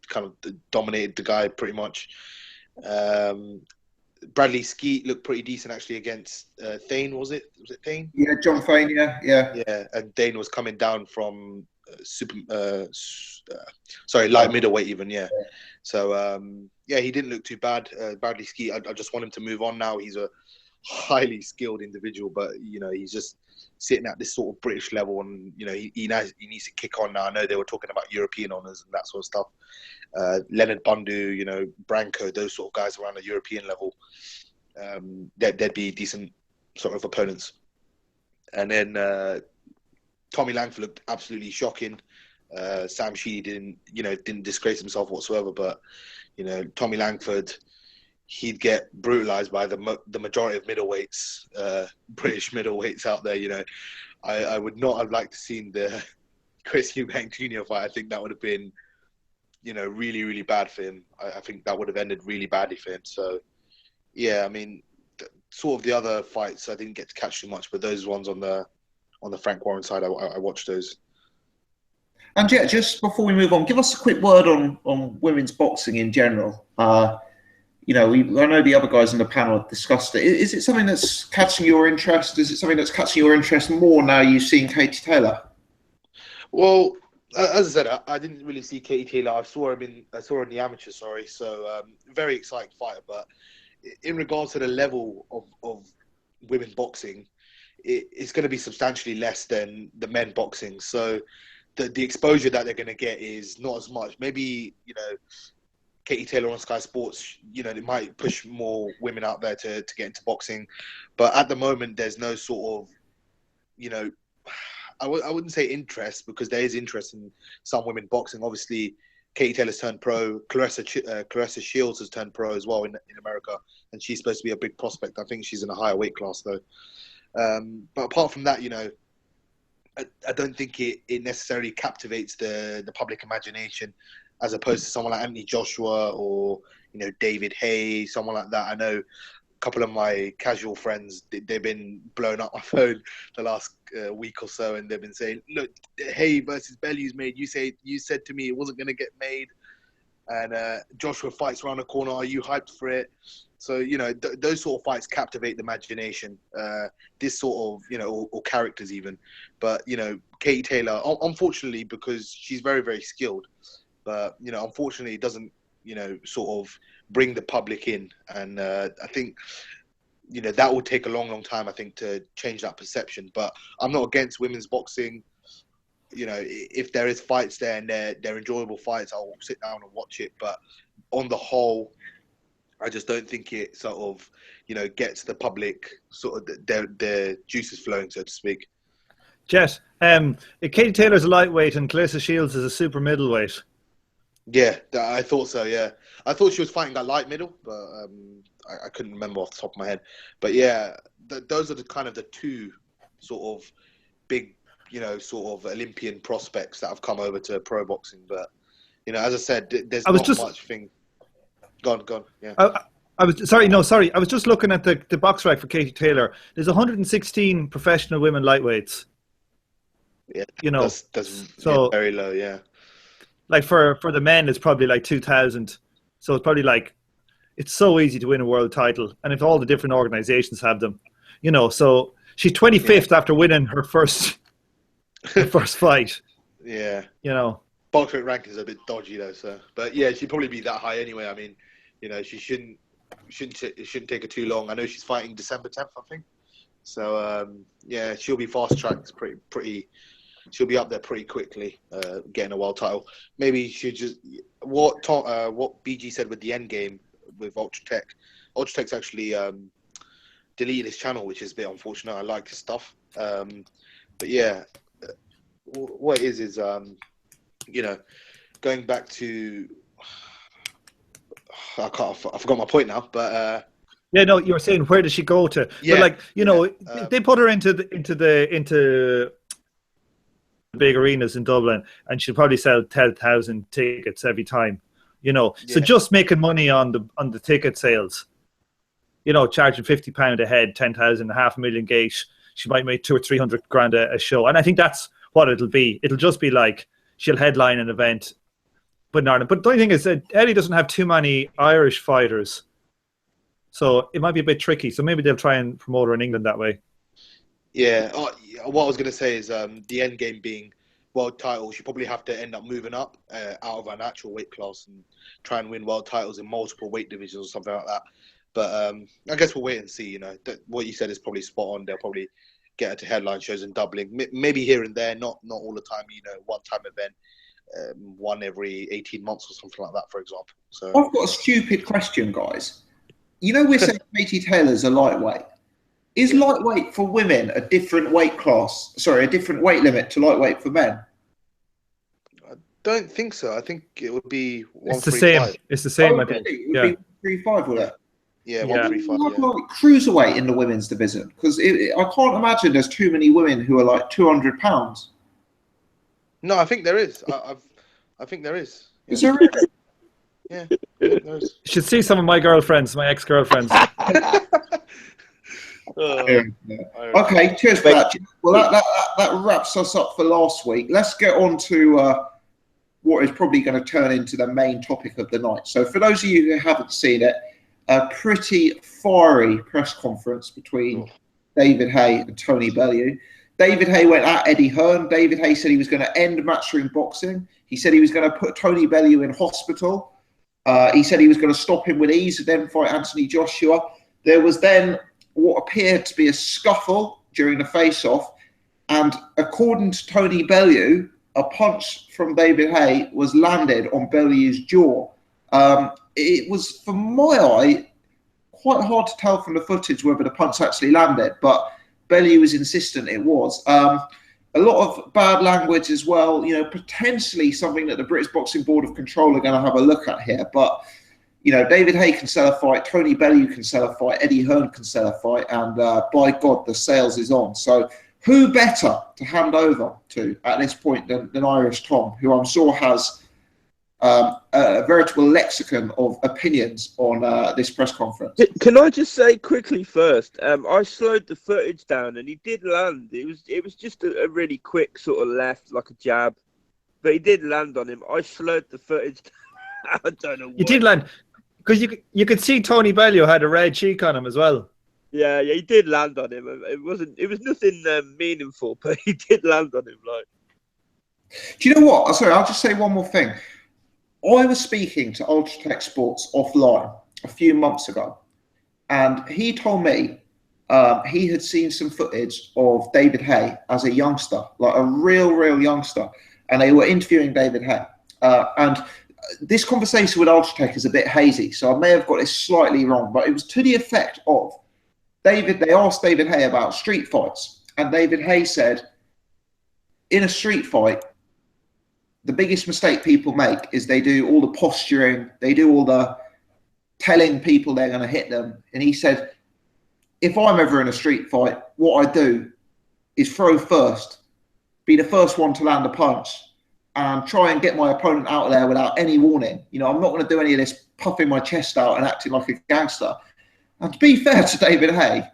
kind of dominated the guy pretty much. Bradley Skeet looked pretty decent actually against Thane, was it Thane? Yeah, John Thane, yeah. Yeah, and Thane was coming down from light middleweight even, yeah. So, he didn't look too bad. Bradley Skeet, I just want him to move on now. He's a highly skilled individual, but, he's just sitting at this sort of British level, and, he needs to kick on now. I know they were talking about European honours and that sort of stuff. Leonard Bundu, Branko, those sort of guys around the European level, they'd be decent sort of opponents. And then Tommy Langford looked absolutely shocking. Sam Sheedy didn't disgrace himself whatsoever, but Tommy Langford, he'd get brutalized by the majority of middleweights, British middleweights out there. I would not have liked to seen the Chris Eubank Jr. fight. I think that would have been really, really bad for him. I think that would have ended really badly for him. So, yeah, I mean, sort of the other fights I didn't get to catch too much, but those ones on the Frank Warren side, I watched those. And yeah, just before we move on, give us a quick word on women's boxing in general. I know the other guys on the panel have discussed it. Is it something that's catching your interest? Is it something that's catching your interest more now you've seen Katie Taylor? Well, as I said, I didn't really see Katie Taylor. I saw her in the amateur, so very exciting fighter. But in regards to the level of women boxing, it's going to be substantially less than the men boxing. So the exposure that they're going to get is not as much. Maybe, Katie Taylor on Sky Sports, they might push more women out there to get into boxing. But at the moment, there's no sort of, I wouldn't say interest, because there is interest in some women boxing. Obviously, Katie Taylor's turned pro. Clarissa Shields has turned pro as well in America, and she's supposed to be a big prospect. I think she's in a higher weight class, though. But apart from that, I don't think it necessarily captivates the public imagination, as opposed to someone like Anthony Joshua or David Haye, someone like that. I know a couple of my casual friends, they've been blowing up my phone the last week or so, and they've been saying, "Look, Haye versus Bellew's made. You said to me it wasn't going to get made, and Joshua fights around the corner. Are you hyped for it?" So those sort of fights captivate the imagination. This sort of or characters even, but Katie Taylor, unfortunately, because she's very, very skilled, but unfortunately, it doesn't sort of bring the public in, and I think that will take a long, long time, I think, to change that perception. But I'm not against women's boxing. If there is fights there and they're enjoyable fights, I'll sit down and watch it. But on the whole, I just don't think it sort of gets the public sort of their juices flowing, so to speak. Jet, Katie Taylor's a lightweight and Clarissa Shields is a super middleweight. Yeah, I thought so. Yeah, I thought she was fighting at light middle, but I couldn't remember off the top of my head. But yeah, those are the kind of the two sort of big, sort of Olympian prospects that have come over to pro boxing. But as I said, there's not much thing. Go on. Yeah. I was sorry. I was just looking at the box rack for Katie Taylor. There's 116 professional women lightweights. Yeah, that's so very low. Yeah. Like for the men, it's probably like 2,000. So it's probably like, it's so easy to win a world title. And if all the different organizations have them, so she's 25th after winning her first fight. Yeah. Box rate ranking is a bit dodgy though, so. But yeah, she'd probably be that high anyway. I mean, she it shouldn't take her too long. I know she's fighting December 10th, I think. So yeah, she'll be fast tracked pretty. She'll be up there pretty quickly, getting a world title. Maybe she just what BG said with the end game with Ultratech. Ultratech's actually deleted his channel, which is a bit unfortunate. I like his stuff, but yeah, what it is going back to I forgot my point now, but. Yeah, no, you were saying where does she go to? Yeah, but they put her into the big arenas in Dublin, and she'll probably sell 10,000 tickets every time. So just making money on the ticket sales. Charging £50 a head, 10,000, $500,000 gate. she might make 200 or 300 grand a show. And I think that's what it'll be. It'll just be like she'll headline an event, but in Ireland. But the only thing is that Eddie doesn't have too many Irish fighters, so it might be a bit tricky. So maybe they'll try and promote her in England that way. Yeah. What I was going to say is the end game being world titles. You probably have to end up moving up out of our natural weight class and try and win world titles in multiple weight divisions or something like that. But I guess we'll wait and see. What you said is probably spot on. They'll probably get her to headline shows and doubling, maybe here and there, not all the time. One-time event, one every 18 months or something like that, for example. So I've got a stupid question, guys. We're saying Katie Taylor's a lightweight. Is lightweight for women a different weight class? Sorry, a different weight limit to lightweight for men? I don't think so. I think it would be 135. It's the same. It's the same, I think. It would be 135, would it? Yeah, 135. Have like cruiserweight in the women's division, because I can't imagine there's too many women who are like 200 pounds. No, I think there is. I think there is. Is there really? Yeah, there is. You should see some of my girlfriends, my ex-girlfriends. Okay, cheers for that. Well, that wraps us up for last week. Let's get on to what is probably going to turn into the main topic of the night. So for those of you who haven't seen it, a pretty fiery press conference between David Haye and Tony Bellew. David Haye went at Eddie Hearn. David Haye said he was going to end matchroom boxing. He said he was going to put Tony Bellew in hospital. He said he was going to stop him with ease and then fight Anthony Joshua. There was then what appeared to be a scuffle during the face-off. And according to Tony Bellew, a punch from David Haye was landed on Bellew's jaw. It was, from my eye, quite hard to tell from the footage whether the punch actually landed, but Bellew was insistent it was. A lot of bad language as well, potentially something that the British Boxing Board of Control are going to have a look at here. But, David Haye can sell a fight, Tony Bellew can sell a fight, Eddie Hearn can sell a fight, and by God, the sales is on. So who better to hand over to at this point than Irish Tom, who I'm sure has a veritable lexicon of opinions on this press conference. Can I just say quickly first? I slowed the footage down, and he did land. It was just a really quick sort of left, like a jab, but he did land on him. I slowed the footage down. I don't know. You did land because you could see Tony Bellew had a red cheek on him as well. Yeah, he did land on him. It was nothing meaningful, but he did land on him. Like, do you know what? Sorry, I'll just say one more thing. I was speaking to Ultratech Sports offline a few months ago, and he told me he had seen some footage of David Haye as a youngster, like a real youngster, and they were interviewing David Haye. And this conversation with Ultratech is a bit hazy, so I may have got this slightly wrong, but it was to the effect of they asked David Haye about street fights, and David Haye said, in a street fight, the biggest mistake people make is they do all the posturing, they do all the telling people they're going to hit them. And he said, if I'm ever in a street fight, what I do is throw first, be the first one to land a punch, and try and get my opponent out of there without any warning. I'm not going to do any of this puffing my chest out and acting like a gangster. And to be fair to David Haye,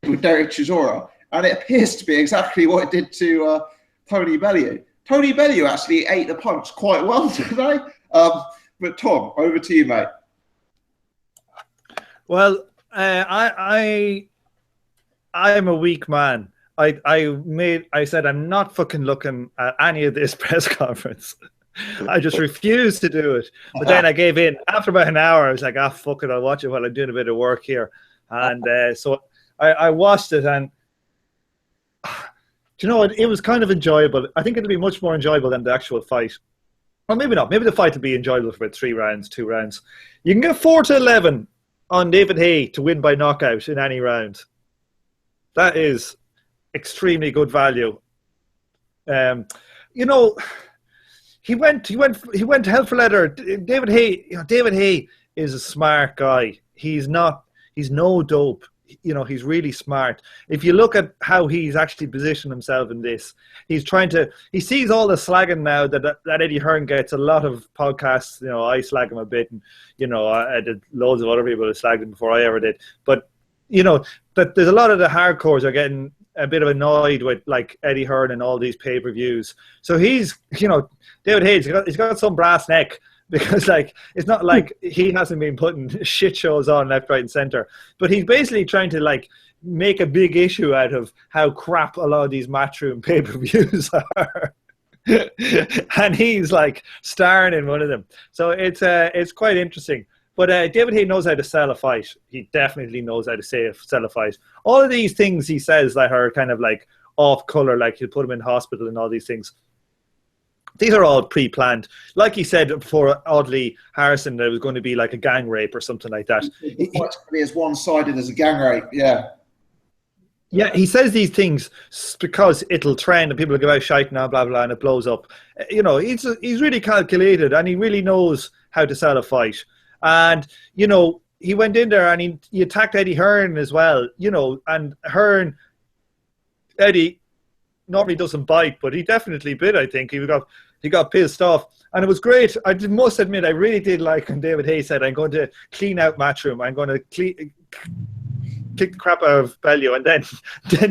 with Derek Chisora, and it appears to be exactly what it did to Tony Bellew. Tony Bellew actually ate the punch quite well today. But Tom, over to you, mate. Well, I'm a weak man. I said I'm not fucking looking at any of this press conference. I just refused to do it. But then I gave in. After about an hour, I was like, fuck it, I'll watch it while I'm doing a bit of work here. And so I watched it, and do you know what? It was kind of enjoyable. I think it'll be much more enjoyable than the actual fight. Well, maybe not. Maybe the fight will be enjoyable for about 3 rounds, 2 rounds. You can get 4-11 on David Haye to win by knockout in any round. That is extremely good value. He went hell for leather. David Haye is a smart guy. He's no dope. He's really smart. If you look at how he's actually positioned himself in this, he sees all the slagging now that Eddie Hearn gets. A lot of podcasts, I slag him a bit, and I did loads of other people who slagged him before I ever did. But that there's a lot of the hardcores are getting a bit annoyed with like Eddie Hearn and all these pay-per-views. So he's, David Haye, he's got some brass neck, because like it's not like he hasn't been putting shit shows on left, right, and center, but he's basically trying to like make a big issue out of how crap a lot of these Matchroom pay-per-views are. And he's like starring in one of them. So it's quite interesting. But David Haye knows how to sell a fight. He definitely knows how to sell a fight. All of these things he says that are kind of like off color, like he'll put him in hospital and all these things, these are all pre-planned. Like he said before, Audley Harrison, there was going to be like a gang rape or something like that. It's going to be as one-sided as a gang rape, yeah. Yeah, he says these things because it'll trend and people will give out shite now, blah, blah, and it blows up. He's really calculated, and he really knows how to sell a fight. And, he went in there and he attacked Eddie Hearn as well, and Eddie normally doesn't bite, but he definitely bit, I think. He got pissed off. And it was great. I must admit, I really did like when David Haye said, I'm going to clean out Matchroom. I'm going to kick the crap out of Bellew and then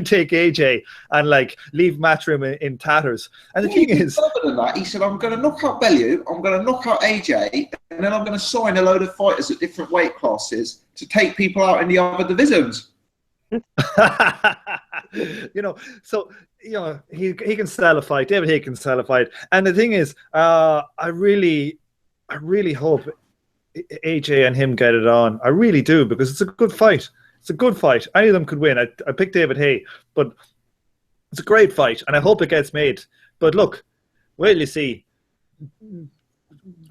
take AJ and like leave Matchroom in tatters. And the thing is, other than that, he said, I'm going to knock out Bellew, I'm going to knock out AJ, and then I'm going to sign a load of fighters at different weight classes to take people out in the other divisions. He can sell a fight. David Haye can sell a fight. And the thing is, I really hope AJ and him get it on. I really do, because it's a good fight. It's a good fight. Any of them could win. I picked David Haye, but it's a great fight, and I hope it gets made. But look, wait till you see.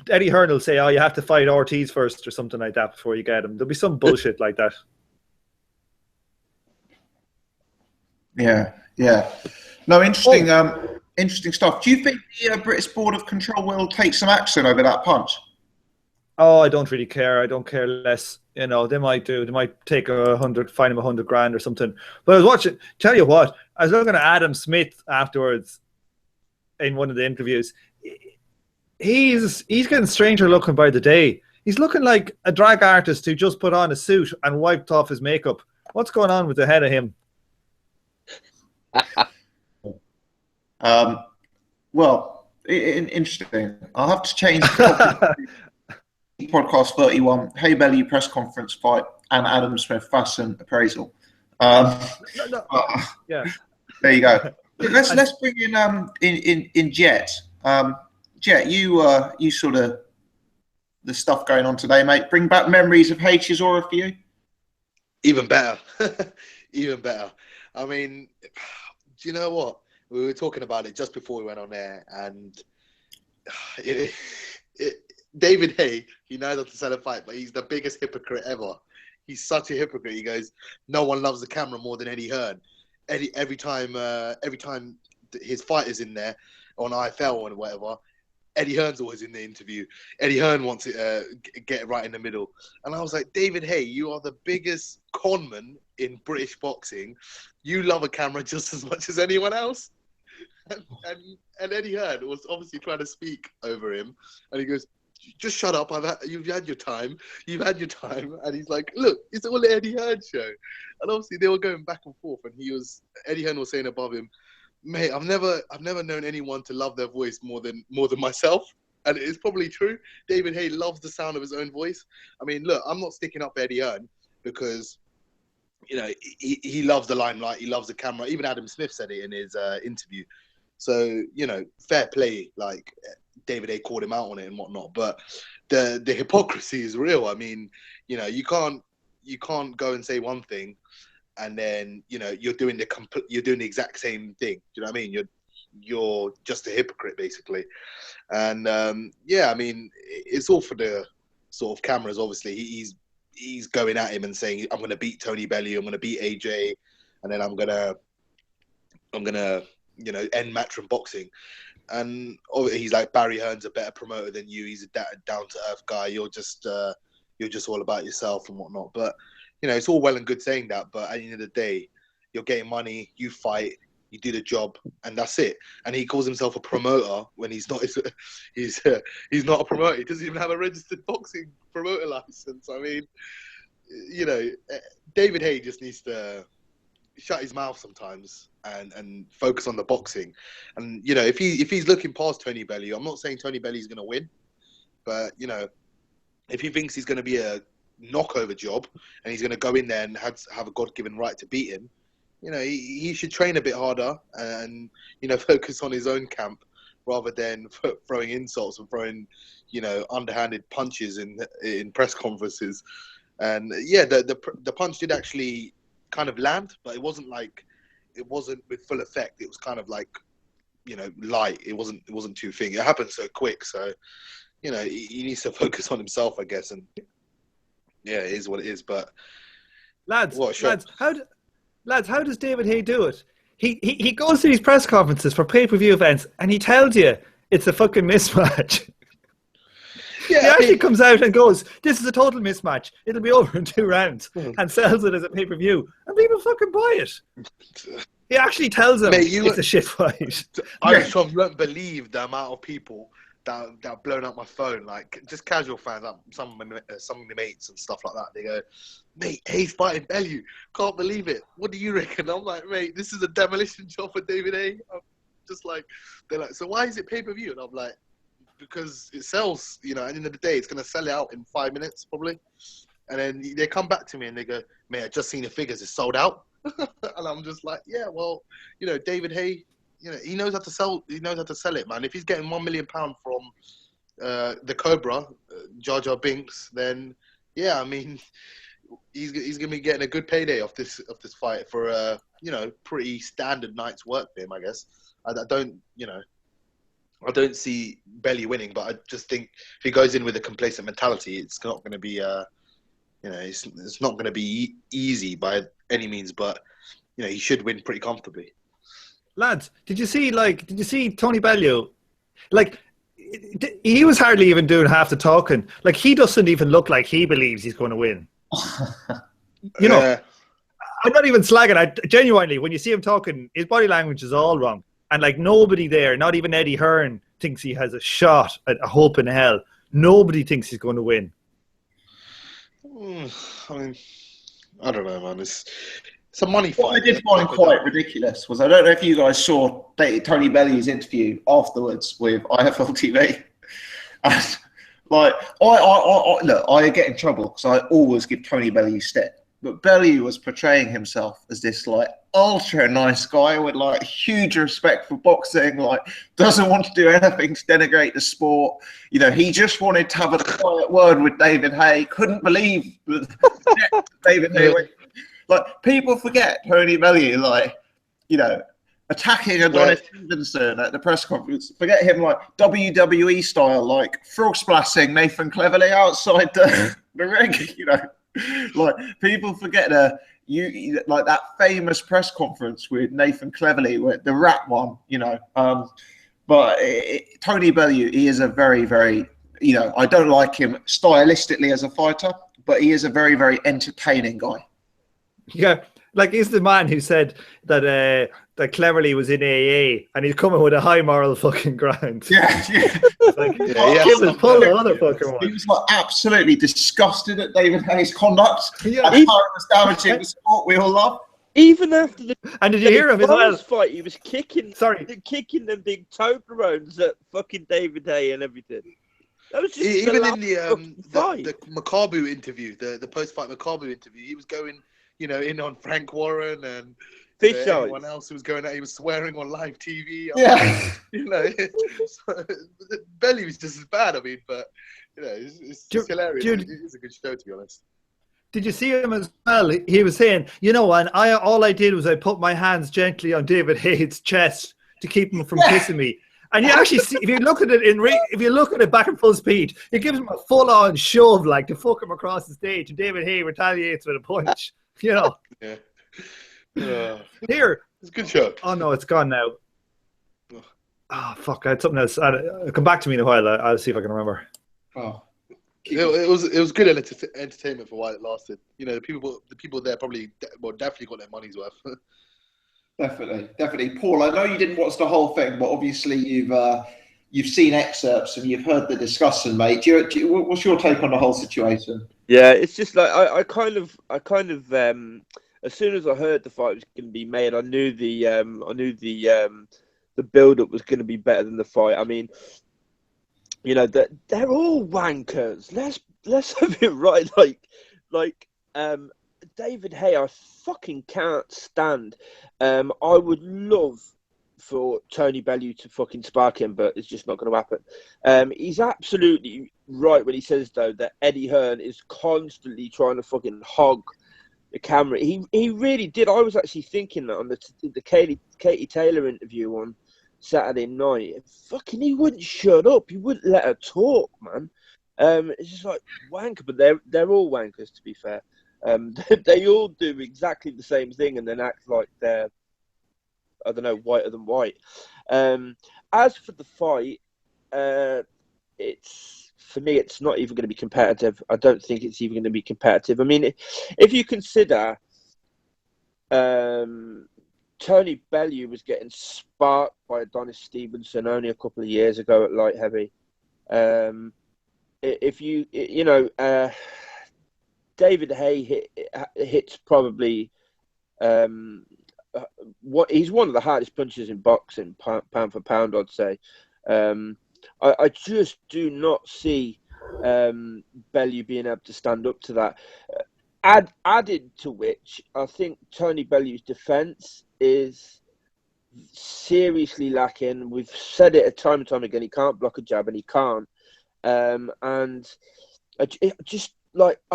Eddie Hearn will say, "Oh, you have to fight Ortiz first," or something like that before you get him. There'll be some bullshit like that. Yeah. No, interesting. Interesting stuff. Do you think the British Board of Control will take some action over that punch? Oh, I don't really care. I don't care less. They might do. They might take fine him $100,000 or something. But I was watching. Tell you what, I was looking at Adam Smith afterwards in one of the interviews. He's getting stranger looking by the day. He's looking like a drag artist who just put on a suit and wiped off his makeup. What's going on with the head of him? Interesting. I'll have to change the podcast 31, Haye Bellew press conference fight, and Adam Smith Fashion appraisal. Yeah. There you go. Let's bring in Jet. Jet, you sort of the stuff going on today, mate. Bring back memories of Haye Chisora for you. Even better. Even better. I mean, do you know what? We were talking about it just before we went on air, and David Haye, he knows how to sell a fight, but he's the biggest hypocrite ever. He's such a hypocrite. He goes, no one loves the camera more than Eddie Hearn. Every time his fight is in there on IFL or whatever, Eddie Hearn's always in the interview. Eddie Hearn wants it, get it right in the middle. And I was like, David Haye, you are the biggest conman in British boxing. You love a camera just as much as anyone else. And Eddie Hearn was obviously trying to speak over him. And he goes, just shut up. You've had your time. You've had your time. And he's like, look, it's all the Eddie Hearn show. And obviously they were going back and forth. And Eddie Hearn was saying above him, mate, I've never known anyone to love their voice more than myself. And it's probably true. David Haye loves the sound of his own voice. I mean, look, I'm not sticking up for Eddie Hearn because, he loves the limelight. He loves the camera. Even Adam Smith said it in his interview. So, fair play. Like, David Haye called him out on it and whatnot. But the hypocrisy is real. I mean, you can't go and say one thing and then you're doing the exact same thing. Do you know what I mean? You're just a hypocrite basically. And I mean, it's all for the sort of cameras. Obviously, he's going at him and saying, "I'm going to beat Tony Bellew. I'm going to beat AJ, and then I'm gonna end Matchroom boxing." And he's like, Barry Hearn's a better promoter than you. He's a down to earth guy. You're just all about yourself and whatnot. But it's all well and good saying that, but at the end of the day, you're getting money, you fight, you do the job, and that's it. And he calls himself a promoter when he's not. He's not a promoter. He doesn't even have a registered boxing promoter license. I mean, David Haye just needs to. shut his mouth sometimes and focus on the boxing. And you know, if he's looking past Tony Bellew, I'm not saying Tony Bellew's going to win, but you know, if he thinks he's going to be a knockover job and he's going to go in there and have a God-given right to beat him, you know, he should train a bit harder and, you know, focus on his own camp rather than throwing insults and throwing, you know, underhanded punches in press conferences. And yeah, the punch did actually kind of land, but it wasn't with full effect. It was kind of like, you know, light. It wasn't too thing. It happened so quick. So, you know, he needs to focus on himself, I guess. And yeah, it is what it is. But lads, how does David Haye do it? He goes to these press conferences for pay-per-view events and he tells you it's a fucking mismatch. Yeah, he actually comes out and goes, this is a total mismatch. It'll be over in 2 rounds, and sells it as a pay-per-view. And people fucking buy it. He actually tells them it's a shit fight. I don't believe the amount of people that have blown up my phone, like just casual fans, like some of my mates and stuff like that. They go, mate, Haye's fighting Bellew. Can't believe it. What do you reckon? I'm like, mate, this is a demolition job for David Haye. I'm just like, they're like, so why is it pay-per-view? And I'm like, because it sells, you know, at the end of the day, it's going to sell it out in 5 minutes, probably. And then they come back to me and they go, mate, I just seen the figures, it's sold out. And I'm just like, yeah, well, you know, David Haye, you know, he knows how to sell it, man. If he's getting £1 million from the Cobra, Jar Jar Binks, then yeah, I mean, he's going to be getting a good payday off this fight for a, you know, pretty standard night's work for him, I guess. I don't see Bellew winning, but I just think if he goes in with a complacent mentality, it's not going to be, you know, it's not going to be easy by any means. But you know, he should win pretty comfortably. Lads, did you see Tony Bellew? Like, he was hardly even doing half the talking. Like, he doesn't even look like he believes he's going to win. You know, I'm not even slagging. I genuinely, when you see him talking, his body language is all wrong. And like nobody there, not even Eddie Hearn, thinks he has a shot at a hope in hell. Nobody thinks he's going to win. I mean, I don't know, man. It's a money fight. What I did find quite ridiculous was, I don't know if you guys saw Tony Bellew's interview afterwards with IFL TV. And like, I get in trouble because I always give Tony Bellew stick. But Bellew was portraying himself as this like ultra nice guy with like huge respect for boxing, like doesn't want to do anything to denigrate the sport. You know, he just wanted to have a quiet word with David Haye. Couldn't believe that David Haye went. Like, people forget Tony Bellew, like, you know, attacking Adonis Stevenson at the press conference. Forget him, like WWE style, like frog splashing Nathan Cleverly outside the ring. You know, like people forget like that famous press conference with Nathan Cleverly, with the rap one. You know, but Tony Bellew, he is a very, very, you know, I don't like him stylistically as a fighter, but he is a very, very entertaining guy. Yeah, like he's the man who said that that Cleverly was in AA and he's coming with a high moral fucking ground. Yeah, yeah. Like, give his pull another fucking one. He was like absolutely disgusted at David Haye's conduct. Yeah. How it was damaging the sport we all love. Even after the And did you hear him as well? fight, he was kicking them big Toblerones at fucking David Haye and everything. That was just even in the Makabu interview, the post-fight Makabu interview, he was going, you know, in on Frank Warren and everyone else who was going out. He was swearing on live TV. Yeah, you know, so, Bellew was just as bad. I mean, but you know, it's just hilarious. It's a good show, to be honest. Did you see him as well? He was saying, you know, and all I did was I put my hands gently on David Haye's chest to keep him from kissing me. And you actually see, if you look at it if you look at it back at full speed, it gives him a full-on shove, like to fuck him across the stage, and David Haye retaliates with a punch. You know. Yeah. Here. It's a good show. Oh no, it's gone now. Oh fuck! I had something else. It'll come back to me in a while. I'll see if I can remember. Oh. It was good entertainment for while it lasted. You know, the people there definitely got their money's worth. Definitely. Paul, I know you didn't watch the whole thing, but obviously you've seen excerpts and you've heard the discussion, mate. What's your take on the whole situation? Yeah, it's just like I kind of as soon as I heard the fight was going to be made, I knew the build up was going to be better than the fight. I mean, you know, that they're all wankers. Let's have it right. David Haye, I fucking can't stand. I would love for Tony Bellew to fucking spark him, but it's just not going to happen. He's absolutely right when he says, though, that Eddie Hearn is constantly trying to fucking hog the camera. He really did. I was actually thinking that on the Katie Taylor interview on Saturday night. Fucking, he wouldn't shut up. He wouldn't let her talk, man. It's just like wanker, but they're all wankers, to be fair. They all do exactly the same thing and then act like they're, I don't know, whiter than white. As for the fight, for me, it's not even going to be competitive. I don't think it's even going to be competitive. I mean, if you consider Tony Bellew was getting sparked by Adonis Stevenson only a couple of years ago at light heavy. David Haye hits probably he's one of the hardest punchers in boxing, pound for pound, I'd say. I just do not see Bellew being able to stand up to that. Added to which, I think Tony Bellew's defence is seriously lacking. We've said it time and time again. He can't block a jab, and he can't. And I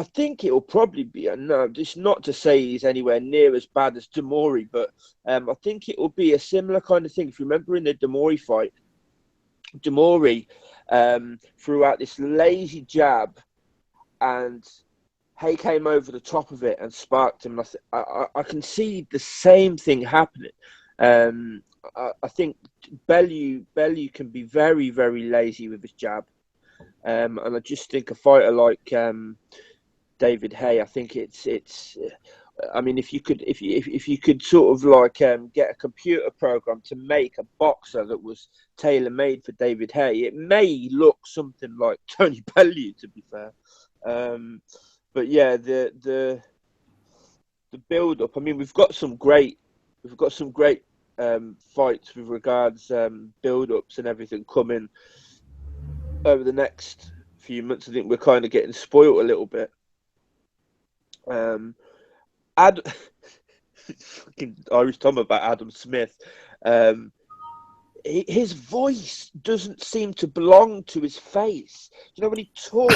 think it will probably be just not to say he's anywhere near as bad as Demori, but I think it will be a similar kind of thing. If you remember in the Demori fight, Demori threw out this lazy jab, and Haye came over the top of it and sparked him. I can see the same thing happening. I think Bellew can be very, very lazy with his jab. And I just think a fighter like David Haye, I think it's. I mean, if you could sort of like get a computer program to make a boxer that was tailor made for David Haye, it may look something like Tony Bellew, to be fair. But yeah, the build up. I mean, we've got some great fights with regards build ups and everything coming over the next few months. I think we're kind of getting spoiled a little bit. Fucking Irish Tom about Adam Smith. His voice doesn't seem to belong to his face. You know, when he talks.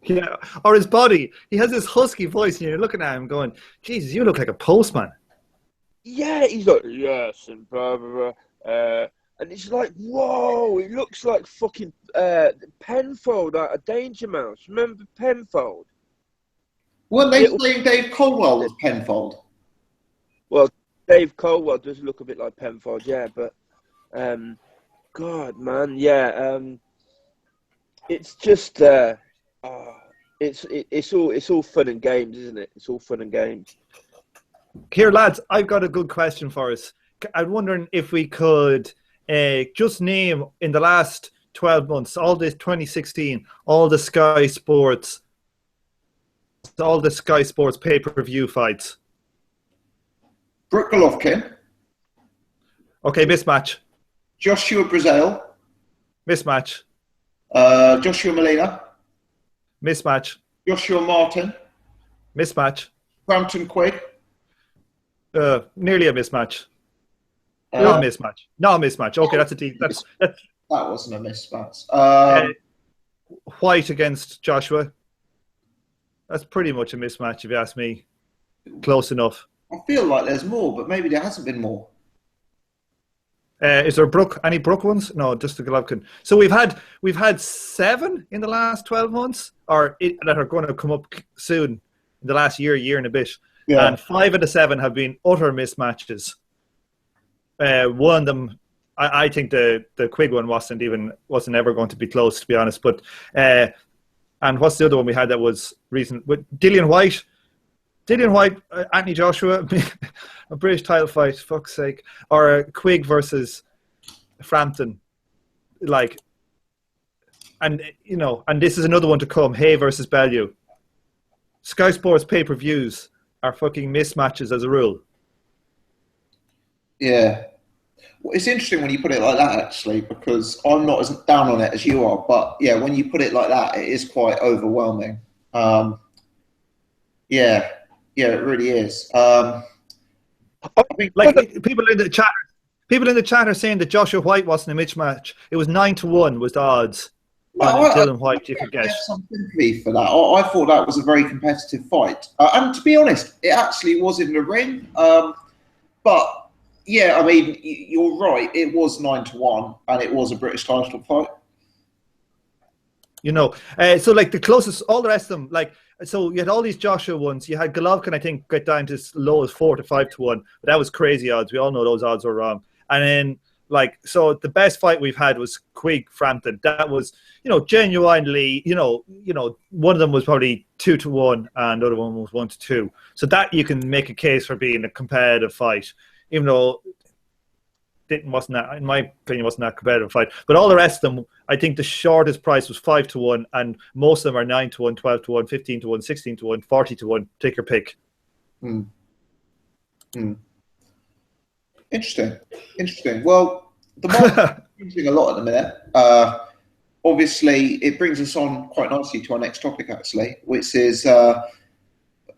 Yeah, or his body. He has this husky voice, and you're looking at him going, Jesus, you look like a postman. Yeah, he's like, yes, and blah, blah, blah. And it's like, whoa, it looks like fucking Penfold out of Danger Mouse. Remember Penfold? Weren't they saying Dave Colwell was Penfold? Well, Dave Colwell does look a bit like Penfold, yeah, but God, man, yeah, it's just it's all fun and games, isn't it? It's all fun and games. Here, lads, I've got a good question for us. I'm wondering if we could just name in the last 12 months, all this 2016, all the Sky Sports pay-per-view fights. Brooke Golovkin. Okay, mismatch. Joshua Brazil. Mismatch. Joshua Molina. Mismatch. Joshua Martin. Mismatch. Frampton Quigg. Nearly a mismatch. Not a mismatch. Not a mismatch. Okay, that's a team. That wasn't a mismatch. White against Joshua. That's pretty much a mismatch, if you ask me. Close enough. I feel like there's more, but maybe there hasn't been more. Is there any Brook ones? No, just the Golovkin. So we've had 7 in the last 12 months, that are going to come up soon in the last year and a bit. Yeah. And 5 of the 7 have been utter mismatches. One of them, I think the Quigg one wasn't ever going to be close, to be honest. But and what's the other one we had that was recent? With Dillian White, Anthony Joshua, a British title fight, fuck's sake, or Quigg versus Frampton, and this is another one to come. Haye versus Bellew. Sky Sports pay-per-views are fucking mismatches as a rule. Yeah. Well, it's interesting when you put it like that, actually, because I'm not as down on it as you are. But yeah, when you put it like that, it is quite overwhelming. Yeah, it really is. I think, like people in the chat are saying that Joshua White wasn't a mismatch. It was 9-1 was the odds on Dylan White. You could I get have some sympathy for that. I thought that was a very competitive fight, and to be honest, it actually was in the ring. But yeah, I mean, you're right. It was 9-1, and it was a British title fight. So like the closest, all the rest of them, like, so you had all these Joshua ones. You had Golovkin, I think, get down to as low as 4 to 5-1, but that was crazy odds. We all know those odds were wrong. And then, like, so the best fight we've had was Quigg Frampton. That was, genuinely, one of them was probably 2-1, and the other one was 1-2. So that you can make a case for being a competitive fight, even though wasn't that, in my opinion, wasn't that competitive fight. But all the rest of them, I think the shortest price was 5-1, and most of them are 9-1, 12-1, 15-1, 16-1, 40-1. Take your pick. Interesting. Well, the market's changing a lot at the minute. Obviously, it brings us on quite nicely to our next topic, actually, which is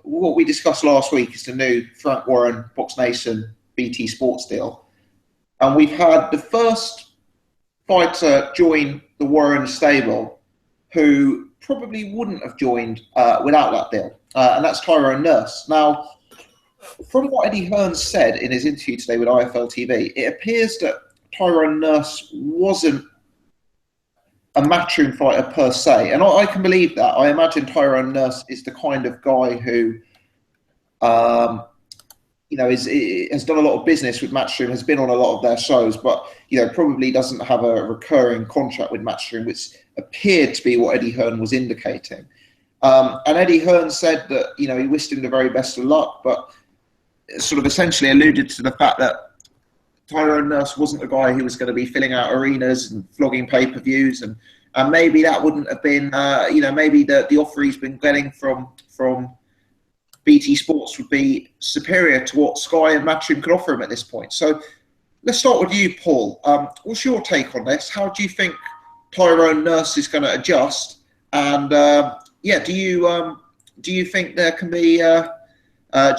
what we discussed last week is the new Frank Warren, Box Nation, BT Sports deal. And we've had the first fighter join the Warren stable who probably wouldn't have joined without that deal. And that's Tyrone Nurse. Now, from what Eddie Hearn said in his interview today with IFL TV, it appears that Tyrone Nurse wasn't a matchroom fighter per se. And I can believe that. I imagine Tyrone Nurse is the kind of guy who has done a lot of business with Matchroom, has been on a lot of their shows, but probably doesn't have a recurring contract with Matchroom, which appeared to be what Eddie Hearn was indicating. And Eddie Hearn said that he wished him the very best of luck, but sort of essentially alluded to the fact that Tyrone Nurse wasn't the guy who was going to be filling out arenas and flogging pay-per-views, and maybe that wouldn't have been maybe the offer he's been getting from BT Sports would be superior to what Sky and Matchroom could offer him at this point. So let's start with you, Paul. What's your take on this? How do you think Tyrone Nurse is going to adjust? And do you think there can be? Do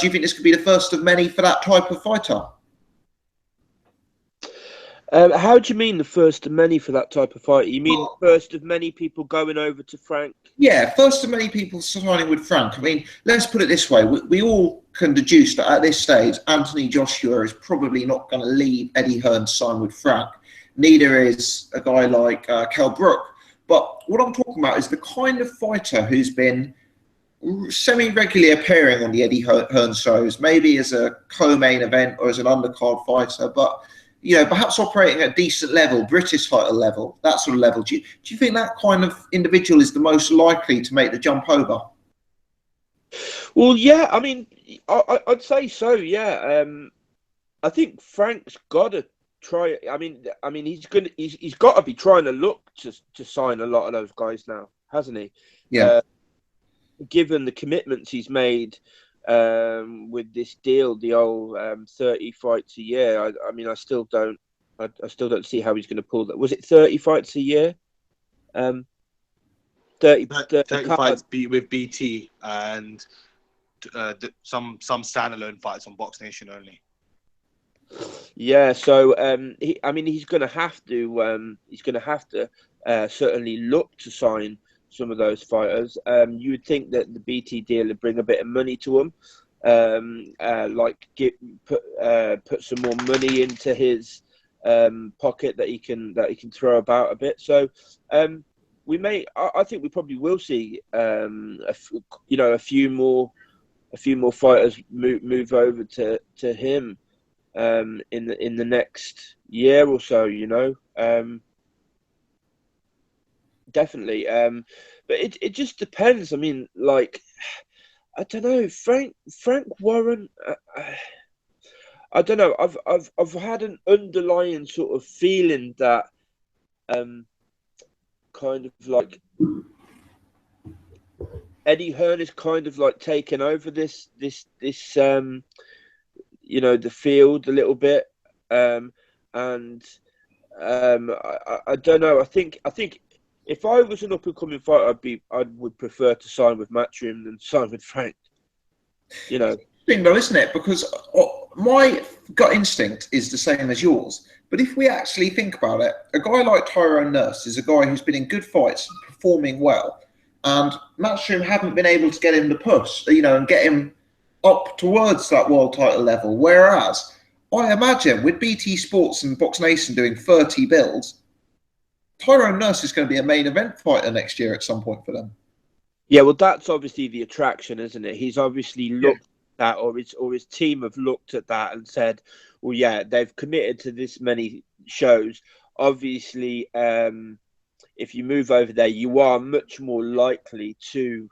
you think this could be the first of many for that type of fighter? How do you mean the first of many for that type of fight? You mean first of many people going over to Frank? Yeah, first of many people signing with Frank. I mean, let's put it this way. We all can deduce that at this stage, Anthony Joshua is probably not going to leave Eddie Hearn to sign with Frank. Neither is a guy like Kell Brook. But what I'm talking about is the kind of fighter who's been semi-regularly appearing on the Eddie Hearn shows, maybe as a co-main event or as an undercard fighter, but perhaps operating at a decent level, British title level, that sort of level. Do you think that kind of individual is the most likely to make the jump over? Well, yeah, I mean, I'd say so. Yeah, I think Frank's got to try. I mean, he's got to be trying to look to sign a lot of those guys now, hasn't he? Yeah. Given the commitments he's made with this deal, the old 30 fights a year. I mean, I still don't see how he's going to pull that. Was it 30 fights a year? 30 fights with BT and some standalone fights on Box Nation only. Yeah, so he's going to have to certainly look to sign some of those fighters. You would think that the BT deal would bring a bit of money to him, put some more money into his pocket that he can throw about a bit. So I think we probably will see a few more fighters move over to him in the next year or so. Definitely. But it just depends. I mean, like, I don't know, Frank Warren. I don't know. I've had an underlying sort of feeling that kind of like Eddie Hearn is kind of like taken over this the field a little bit, and I don't know. I think if I was an up and coming fighter, I would prefer to sign with Matchroom than sign with Frank. You know, Thing though, isn't it? Because my gut instinct is the same as yours. But if we actually think about it, a guy like Tyrone Nurse is a guy who's been in good fights, performing well, and Matchroom haven't been able to get him the push, and get him up towards that world title level. Whereas I imagine with BT Sports and Box Nation doing 30 builds, Tyrone Nurse is going to be a main event fighter next year at some point for them. Yeah, well, that's obviously the attraction, isn't it? He's obviously looked at, or his team have looked at that and said, well, yeah, they've committed to this many shows. Obviously, if you move over there, you are much more likely to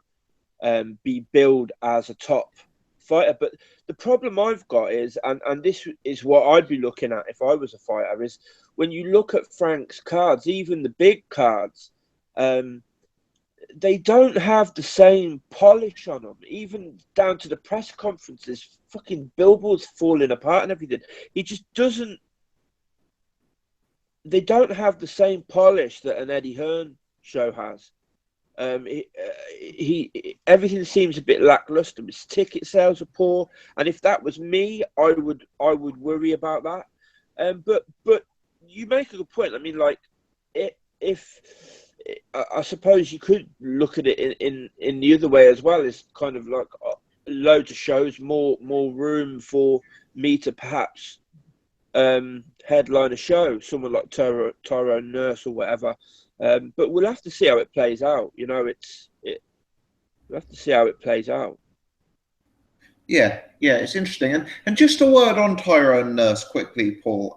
be billed as a top fighter. But the problem I've got is, and this is what I'd be looking at if I was a fighter, is when you look at Frank's cards, even the big cards, they don't have the same polish on them, even down to the press conferences, fucking billboards falling apart and everything. He just doesn't. They don't have the same polish that an Eddie Hearn show has. Everything seems a bit lackluster. His ticket sales are poor, and if that was me, I would worry about that. But you make a good point. I mean, like, if I suppose you could look at it in the other way as well. It's kind of like loads of shows, more room for me to perhaps headline a show, someone like Tyrone Nurse or whatever. But we'll have to see how it plays out. We'll have to see how it plays out. Yeah, it's interesting. And just a word on Tyrone Nurse quickly, Paul.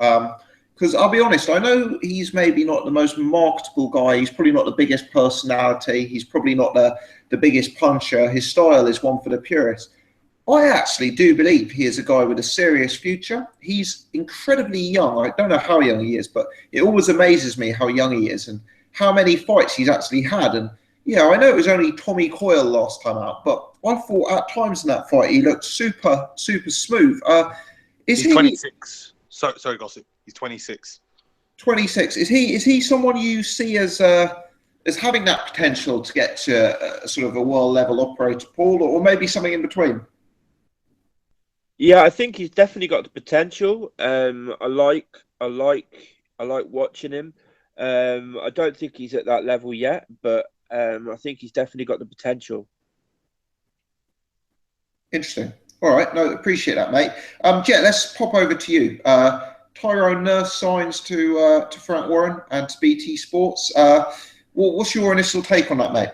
Because I'll be honest, I know he's maybe not the most marketable guy. He's probably not the biggest personality. He's probably not the biggest puncher. His style is one for the purists. I actually do believe he is a guy with a serious future. He's incredibly young. I don't know how young he is, but it always amazes me how young he is and how many fights he's actually had. And yeah, I know it was only Tommy Coyle last time out, but I thought at times in that fight he looked super smooth. He's 26. Sorry, Gossip. He's 26. 26. Is he someone you see as having that potential to get to a sort of a world level operator, Paul, or maybe something in between? Yeah, I think he's definitely got the potential. I like watching him. I don't think he's at that level yet, but I think he's definitely got the potential. Interesting. All right, no, appreciate that, mate. Jet, let's pop over to you. Tyrone Nurse signs to Frank Warren and to BT Sports. What's your initial take on that, mate?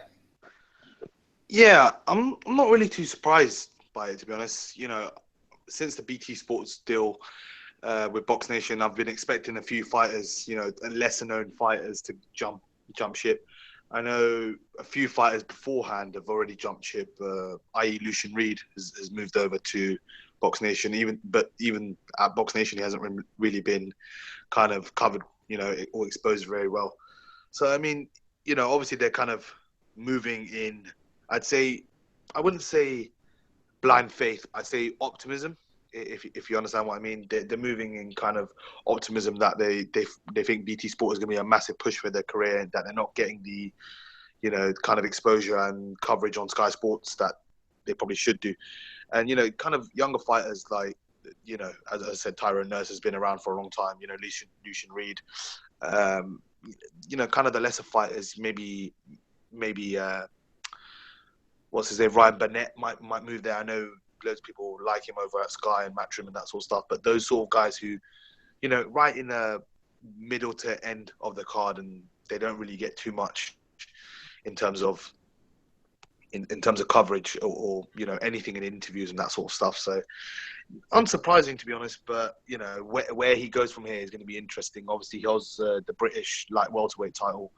Yeah, I'm not really too surprised by it, to be honest. Since the BT Sports deal with Box Nation, I've been expecting a few fighters, lesser known fighters to jump ship. I know a few fighters beforehand have already jumped ship, i.e. Lucian Reed has moved over to Box Nation. Even at Box Nation, he hasn't really been kind of covered, or exposed very well. So, I mean, obviously they're kind of moving in, I wouldn't say blind faith, I'd say optimism, if you understand what I mean. They're moving in kind of optimism that they think BT Sport is going to be a massive push for their career, and that they're not getting the, kind of exposure and coverage on Sky Sports that they probably should do. And, kind of younger fighters like, as I said, Tyrone Nurse has been around for a long time, Lucian Reed, kind of the lesser fighters, maybe what's his name, Ryan Burnett might move there. I know loads of people like him over at Sky and Matchroom and that sort of stuff, but those sort of guys who, right in the middle to end of the card, and they don't really get too much in terms of coverage or anything in interviews and that sort of stuff. So unsurprising, to be honest, but where he goes from here is going to be interesting. Obviously he holds the British light welterweight title,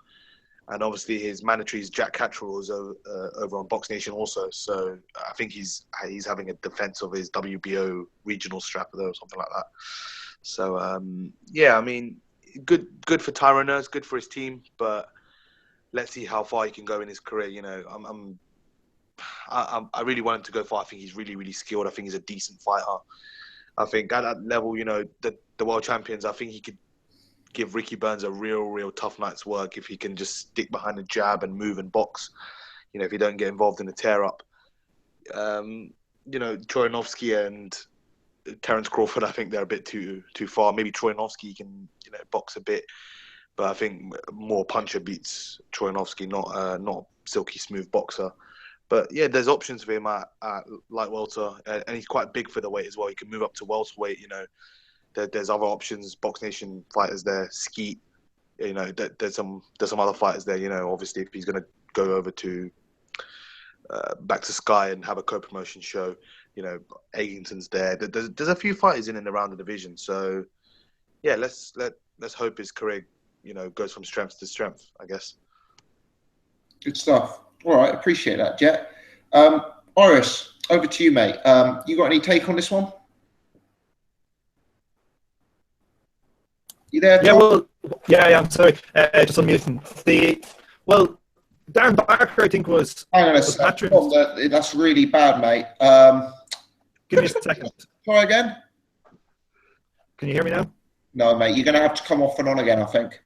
and obviously his mandatory is Jack Catterall is over on Box Nation also. So I think he's having a defense of his WBO regional strap or something like that. So yeah, I mean, good for Tyrone Nurse, good for his team, but let's see how far he can go in his career. I really want him to go far. I think he's really, really skilled. I think he's a decent fighter. I think at that level, you know, the world champions, I think he could give Ricky Burns a real tough night's work if he can just stick behind the jab and move and box. You know, if he don't get involved in the tear up. You know, Troyanovsky and Terence Crawford, I think they're a bit too far. Maybe Troyanovsky can, you know, box a bit, but I think more puncher beats Troyanovsky, not silky smooth boxer. But yeah, there's options for him at light welter, and he's quite big for the weight as well. He can move up to welterweight. You know, there's other options. Box Nation fighters there, Skeet. You know, there's some other fighters there. You know, obviously if he's going to go over to back to Sky and have a co-promotion show, you know, Egington's there. There's a few fighters in and around the division. So yeah, let's hope his career, you know, goes from strength to strength, I guess. Good stuff. All right, appreciate that, Jet. Iris, over to you, mate. You got any take on this one? You there, Tom? Yeah, well, yeah, I'm sorry. Just unmuting. Darren Barker, I think, was... Hang on a second, Tom, that's really bad, mate. Give me a second. Try again? Can you hear me now? No, mate, you're going to have to come off and on again, I think.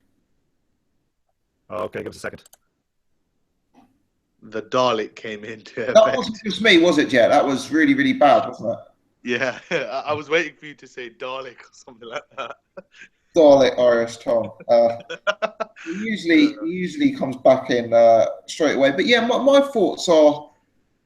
Oh, okay, give us a second. The Dalek came into effect. That wasn't just me, was it, Jet? That was really, really bad, wasn't it? Yeah, I was waiting for you to say Dalek or something like that. Dalek, Iris, Tom. He usually comes back in straight away. But yeah, my thoughts are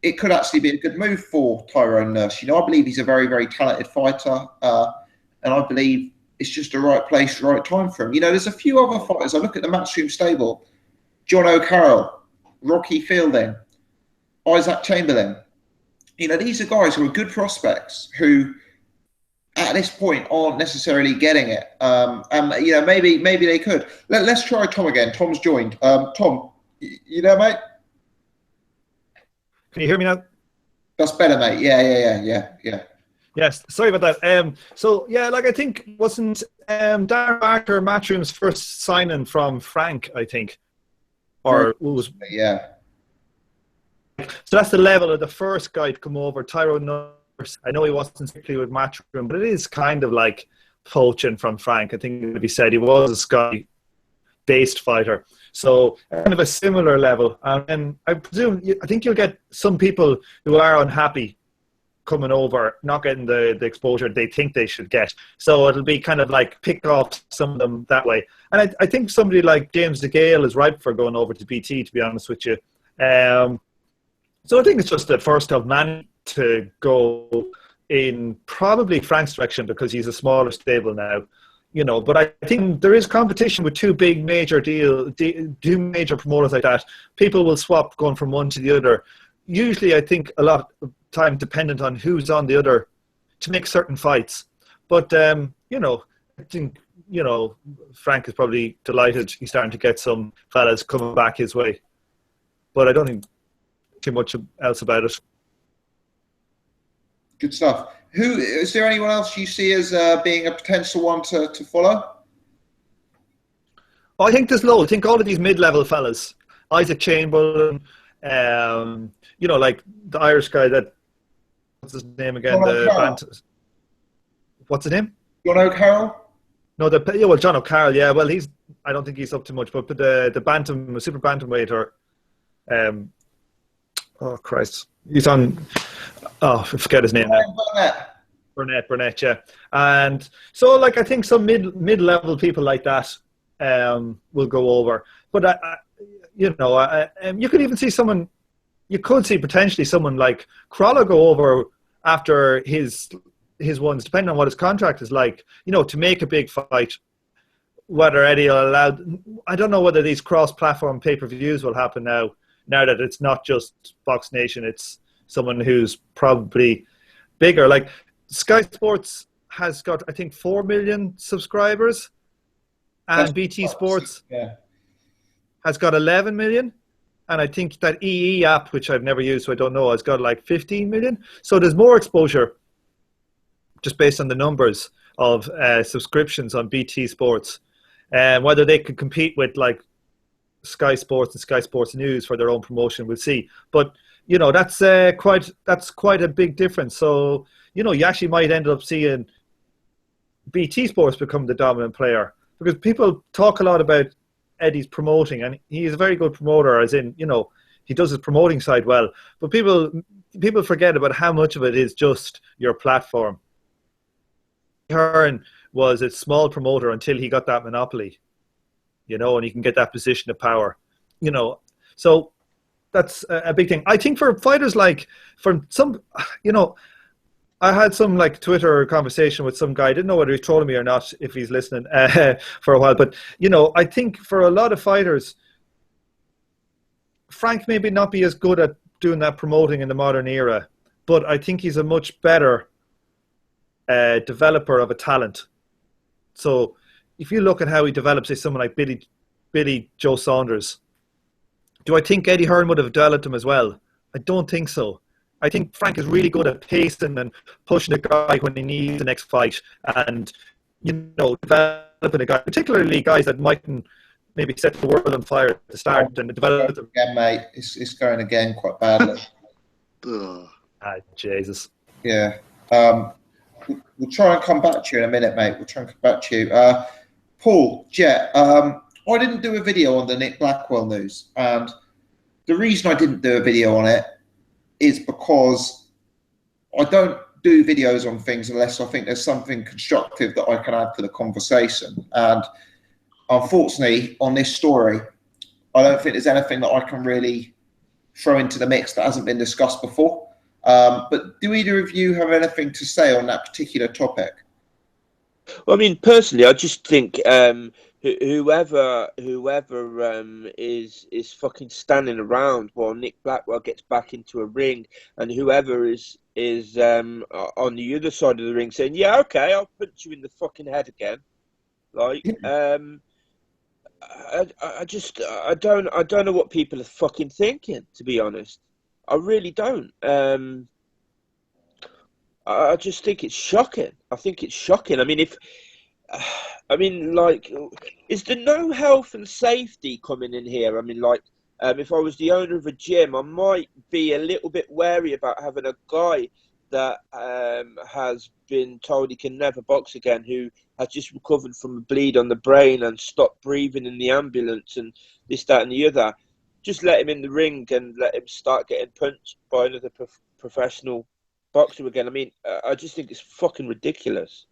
it could actually be a good move for Tyrone Nurse. You know, I believe he's a very, very talented fighter. And I believe it's just the right place, right time for him. You know, there's a few other fighters. I look at the Matchroom stable. John O'Carroll, Rocky Fielding, Isaac Chamberlain. You know, these are guys who are good prospects who, at this point, aren't necessarily getting it. And you know, maybe they could. Let's try Tom again. Tom's joined. Tom, you there, mate? Can you hear me now? That's better, mate. Yeah. Yes, sorry about that. So yeah, like I think wasn't Darren Barker Matchroom's first signing from Frank, I think, or was yeah. So that's the level of the first guy to come over, Tyrone Nurse. I know he wasn't strictly with Matchroom, but it is kind of like poaching from Frank. I think it would be said he was a Sky-based fighter. So kind of a similar level. And I think you'll get some people who are unhappy coming over, not getting the exposure they think they should get. So it'll be kind of like pick off some of them that way. And I think somebody like James DeGale is ripe for going over to BT, to be honest with you. So I think it's just the first of many to go in probably Frank's direction because he's a smaller stable now, you know. But I think there is competition with two major promoters like that. People will swap going from one to the other. Usually, I think a lot of time dependent on who's on the other to make certain fights. But you know, I think Frank is probably delighted he's starting to get some fellas coming back his way. But I don't think too much else about it. Good stuff. Who is there? Anyone else you see as being a potential one to follow? I think there's loads. I think all of these mid-level fellas, Isaac Chamberlain, you know, like the Irish guy that what's his name again? What's his name? John O'Carroll. No, John O'Carroll. Yeah, well, I don't think he's up to much, but the super bantamweight or. Oh Christ! He's on. Oh, I forget his name now. Burnett, yeah. And so, like, I think some mid-level people like that will go over. But you could even see someone. You could see potentially someone like Crawler go over after his ones, depending on what his contract is like. You know, to make a big fight. Whether Eddie will allow. I don't know whether these cross-platform pay-per-views will happen now. Now that it's not just Box Nation, it's someone who's probably bigger. Like Sky Sports has got, I think, 4 million subscribers, and that's BT Sports has got 11 million. And I think that EE app, which I've never used, so I don't know, has got like 15 million. So there's more exposure just based on the numbers of subscriptions on BT Sports. Whether they could compete with like Sky Sports and Sky Sports News for their own promotion, we'll see. But you know, that's quite a big difference. So, you know, you actually might end up seeing BT Sports become the dominant player, because people talk a lot about Eddie's promoting, and he's a very good promoter, as in, you know, he does his promoting side well. But people forget about how much of it is just your platform. Hearn was a small promoter until he got that monopoly, you know, and he can get that position of power, you know. So that's a big thing. I think for fighters like, for some, you know, I had some like Twitter conversation with some guy. I didn't know whether he's trolling me or not, if he's listening for a while. But, you know, I think for a lot of fighters, Frank maybe not be as good at doing that promoting in the modern era, but I think he's a much better developer of a talent. So if you look at how he develops, say, someone like Billy Joe Saunders, do I think Eddie Hearn would have developed him as well? I don't think so. I think Frank is really good at pacing and pushing a guy when he needs the next fight, and, you know, developing a guy, particularly guys that mightn't maybe set the world on fire at the start, and develop them. Again, mate, it's going again quite badly. Jesus. Yeah. We'll try and come back to you in a minute, mate. We'll try and come back to you. Paul, Jet, I didn't do a video on the Nick Blackwell news, and the reason I didn't do a video on it is because I don't do videos on things unless I think there's something constructive that I can add to the conversation. And unfortunately, on this story, I don't think there's anything that I can really throw into the mix that hasn't been discussed before. But do either of you have anything to say on that particular topic? Well, I mean, personally, I just think whoever is fucking standing around while Nick Blackwell gets back into a ring, and whoever is on the other side of the ring saying, "Yeah, okay, I'll punch you in the fucking head again," like, I don't know what people are fucking thinking, to be honest. I really don't. I just think it's shocking. I think it's shocking. I mean, like, is there no health and safety coming in here? I mean, like, if I was the owner of a gym, I might be a little bit wary about having a guy that has been told he can never box again, who has just recovered from a bleed on the brain and stopped breathing in the ambulance and this, that, and the other. Just let him in the ring and let him start getting punched by another professional boxer again. I mean, I just think it's fucking ridiculous.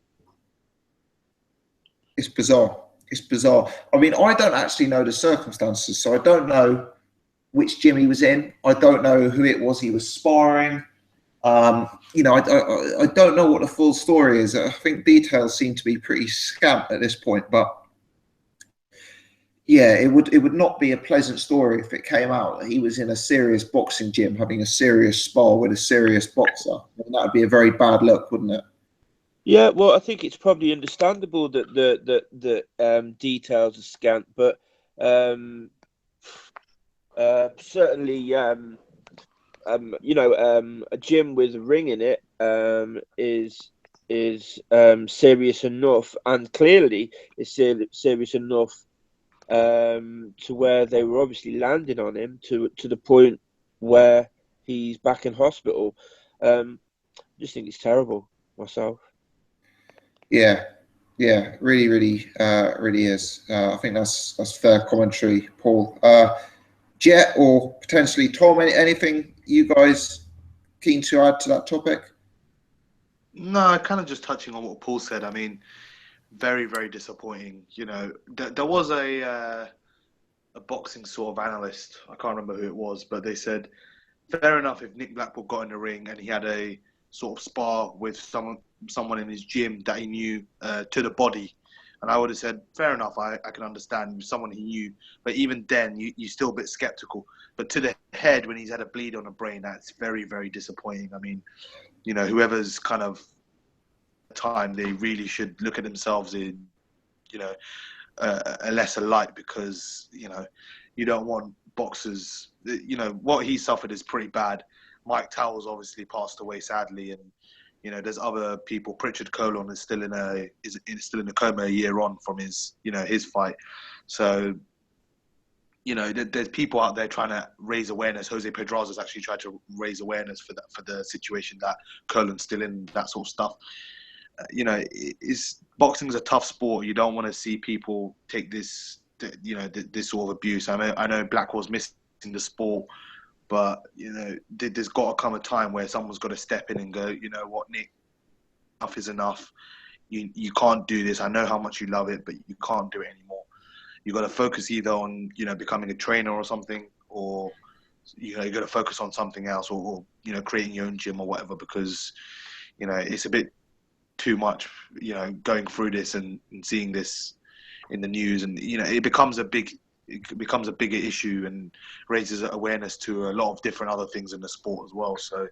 It's bizarre. It's bizarre. I mean, I don't actually know the circumstances, so I don't know which gym he was in. I don't know who it was he was sparring. You know, I don't know what the full story is. I think details seem to be pretty scant at this point, but yeah, it would not be a pleasant story if it came out that he was in a serious boxing gym having a serious spar with a serious boxer. I mean, that would be a very bad look, wouldn't it? Yeah, well, I think it's probably understandable that the details are scant, but certainly, you know, a gym with a ring in it is serious enough, and clearly is serious enough to where they were obviously landing on him to the point where he's back in hospital. I just think it's terrible myself. Yeah, really, really is. I think that's fair commentary, Paul. Jet or potentially Tom, anything you guys keen to add to that topic? No, kind of just touching on what Paul said. I mean, very, very disappointing. You know, there was a boxing sort of analyst. I can't remember who it was, but they said, fair enough if Nick Blackwell got in the ring and he had a sort of spar with someone in his gym that he knew to the body. And I would have said, fair enough, I can understand someone he knew. But even then, you're still a bit skeptical. But to the head, when he's had a bleed on the brain, that's very, very disappointing. I mean, you know, whoever's kind of time, they really should look at themselves in, you know, a lesser light, because, you know, you don't want boxers, you know, what he suffered is pretty bad. Mike Towell's obviously passed away sadly, and you know, there's other people. Pritchard Colon is still in a coma a year on from his, you know, his fight. So there's people out there trying to raise awareness. Jose Pedraza's actually tried to raise awareness for the situation that Curlin's still in, that sort of stuff. Boxing is a tough sport. You don't want to see people take this sort of abuse. I know Blackwell's missing the sport, but there's got to come a time where someone's got to step in and go, you know what, Nick, enough is enough. You can't do this. I know how much you love it, but you can't do it anymore. You got to focus either on becoming a trainer or something, or you got to focus on something else, or creating your own gym or whatever, because it's a bit too much going through this and seeing this in the news, and it becomes a bigger issue and raises awareness to a lot of different other things in the sport as well. So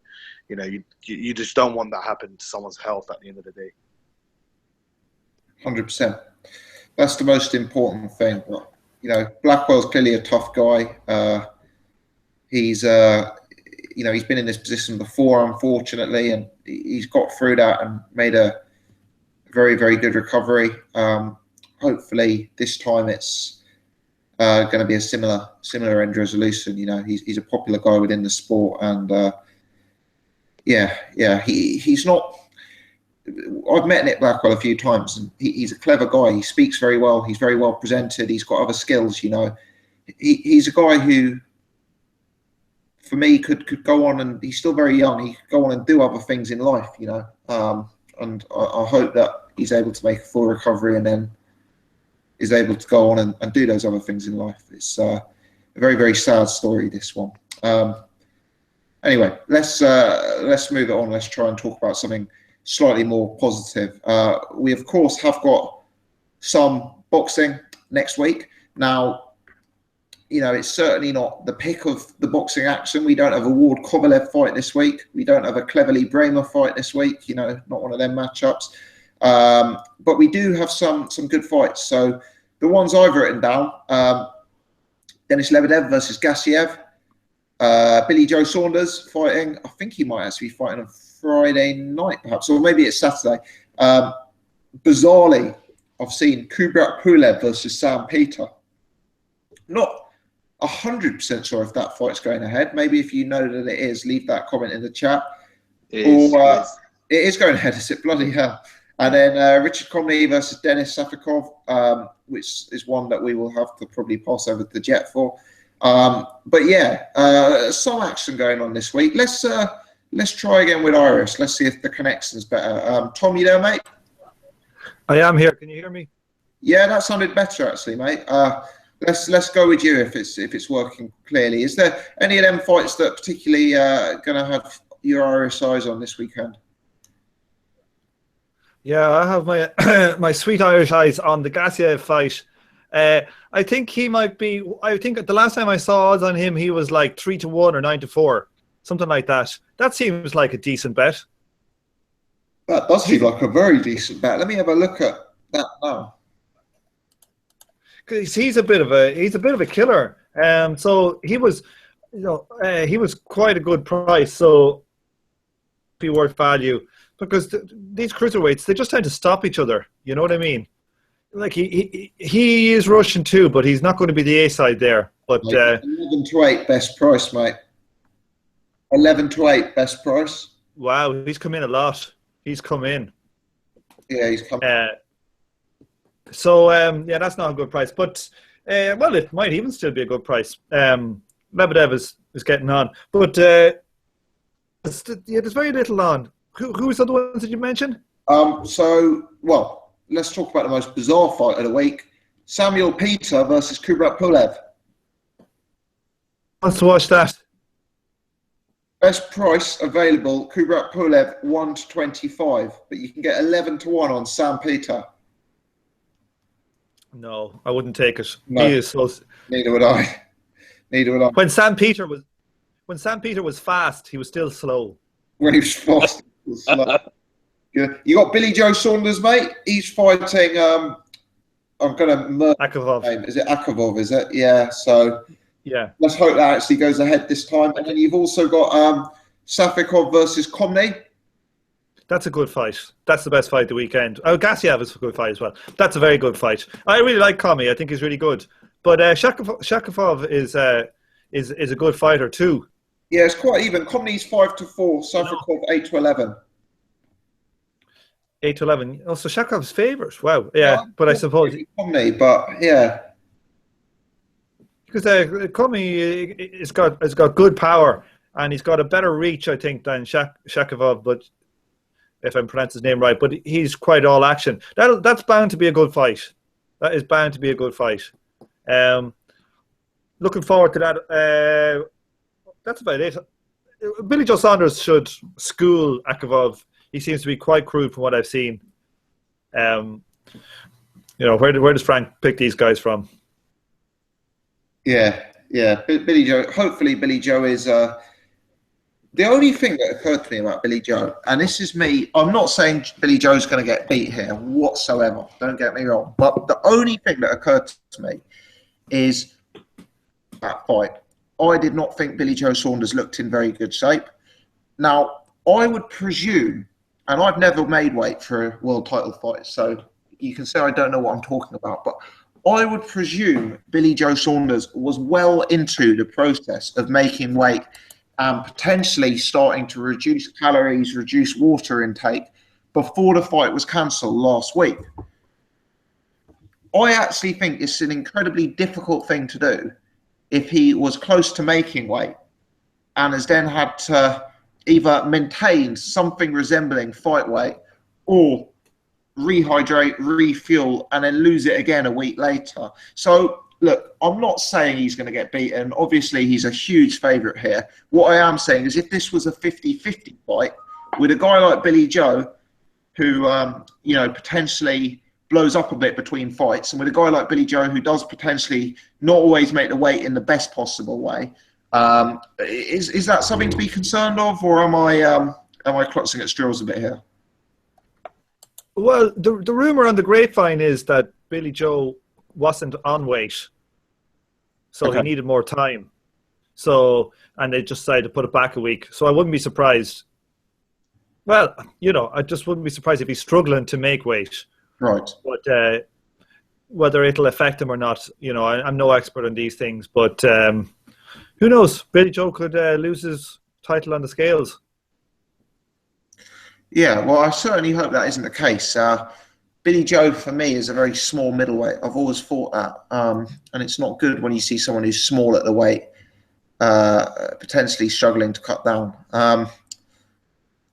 you just don't want that happen to someone's health at the end of the day. 100%. That's the most important thing. Blackwell's clearly a tough guy. He's been in this position before, unfortunately, and he's got through that and made a very, very good recovery. Hopefully this time it's going to be a similar end resolution. He's a popular guy within the sport, and he's not. I've met Nick Blackwell a few times, and he's a clever guy. He speaks very well. He's very well presented. He's got other skills. He's a guy who, for me, could go on, and he's still very young. He could go on and do other things in life. And I hope that he's able to make a full recovery and then is able to go on and do those other things in life. It's a very, very sad story, this one. Anyway, let's move it on. Let's try and talk about something slightly more positive. We, of course, have got some boxing next week. Now, it's certainly not the pick of the boxing action. We don't have a Ward Kovalev fight this week. We don't have a Cleverly Bramer fight this week. Not one of them matchups. But we do have some good fights. So the ones I've written down: Denis Lebedev versus Gassiev. Billy Joe Saunders fighting. I think he might actually be fighting on Friday night, perhaps, or maybe it's Saturday. Bizarrely, I've seen Kubrat Pulev versus Sam Peter. Not 100% sure if that fight's going ahead. Maybe if you know that it is, leave that comment in the chat. It is going ahead. Is it? Bloody hell. And then Richard Comney versus Denis Safikov, which is one that we will have to probably pass over to Jet for. But yeah, some action going on this week. Let's try again with Iris. Let's see if the connection's better. Tom, you there, mate? I am here. Can you hear me? Yeah, that sounded better actually, mate. Let's go with you if it's working clearly. Is there any of them fights that particularly going to have your Irish eyes on this weekend? Yeah, I have my my sweet Irish eyes on the Gassiev fight. I think he might be. I think the last time I saw odds on him, he was like 3-1 or 9-4, something like that. That seems like a decent bet. That does seem like a very decent bet. Let me have a look at that now. Because he's a bit of a killer. So he was, he was quite a good price. So be worth value, because these cruiserweights, they just tend to stop each other. You know what I mean? Like he is Russian too, but he's not going to be the A side there. But 11-8 best price, mate. 11-8 best price. Wow, he's come in a lot. He's come in. Yeah, he's come. So yeah, that's not a good price, but well, it might even still be a good price. Lebedev is getting on, but there's very little on. Who's the other ones that you mentioned? So well, let's talk about the most bizarre fight of the week: Samuel Peter versus Kubrat Pulev. Let's watch that. Best price available: Kubrat Pulev 1-25, but you can get 11-1 on Sam Peter. No, I wouldn't take it. No, he is so... Neither would I. When Sam Peter was fast, he was still slow. When he was fast, he was slow. You got Billy Joe Saunders, mate. He's fighting. I'm going to murder Akovov. his name. Is it Akovov? Is it? Yeah. So yeah, let's hope that actually goes ahead this time. And then you've also got Safikov versus Komney. That's a good fight. That's the best fight of the weekend. Oh, Gassiev is a good fight as well. That's a very good fight. I really like Comey. I think he's really good. But Shakovov is a good fighter too. Yeah, it's quite even. Komni's 5-4, Savrikov 8-11. 8-11. Oh, so Shakov's favourite. Wow. Yeah, but I suppose Komni, but yeah, because Comey has got good power and he's got a better reach, I think, than Shakovov. But if I'm pronouncing his name right, but he's quite all action. That's bound to be a good fight. That is bound to be a good fight. Looking forward to that. That's about it. Billy Joe Saunders should school Akavov. He seems to be quite crude from what I've seen. Where does Frank pick these guys from? Yeah. Billy Joe. Hopefully, Billy Joe is. The only thing that occurred to me about Billy Joe, and this is me. I'm not saying Billy Joe's going to get beat here whatsoever. Don't get me wrong. But the only thing that occurred to me is that fight. I did not think Billy Joe Saunders looked in very good shape. Now, I would presume, and I've never made weight for a world title fight, so you can say I don't know what I'm talking about, but I would presume Billy Joe Saunders was well into the process of making weight and potentially starting to reduce calories, reduce water intake before the fight was cancelled last week. I actually think it's an incredibly difficult thing to do if he was close to making weight and has then had to either maintain something resembling fight weight or rehydrate, refuel, and then lose it again a week later. So, look, I'm not saying he's going to get beaten. Obviously, he's a huge favourite here. What I am saying is if this was a 50-50 fight with a guy like Billy Joe, who, potentially blows up a bit between fights, and with a guy like Billy Joe who does potentially not always make the weight in the best possible way, is that something to be concerned of, or am I clutching at straws a bit here? Well, the rumour on the grapevine is that Billy Joe wasn't on weight, so he needed more time. So, and they just decided to put it back a week. So I wouldn't be surprised. Well, I just wouldn't be surprised if he's struggling to make weight. Right. But whether it'll affect him or not, I'm no expert on these things. But who knows? Billy Joe could lose his title on the scales. Yeah, well, I certainly hope that isn't the case. Billy Joe, for me, is a very small middleweight. I've always thought that. And it's not good when you see someone who's small at the weight potentially struggling to cut down.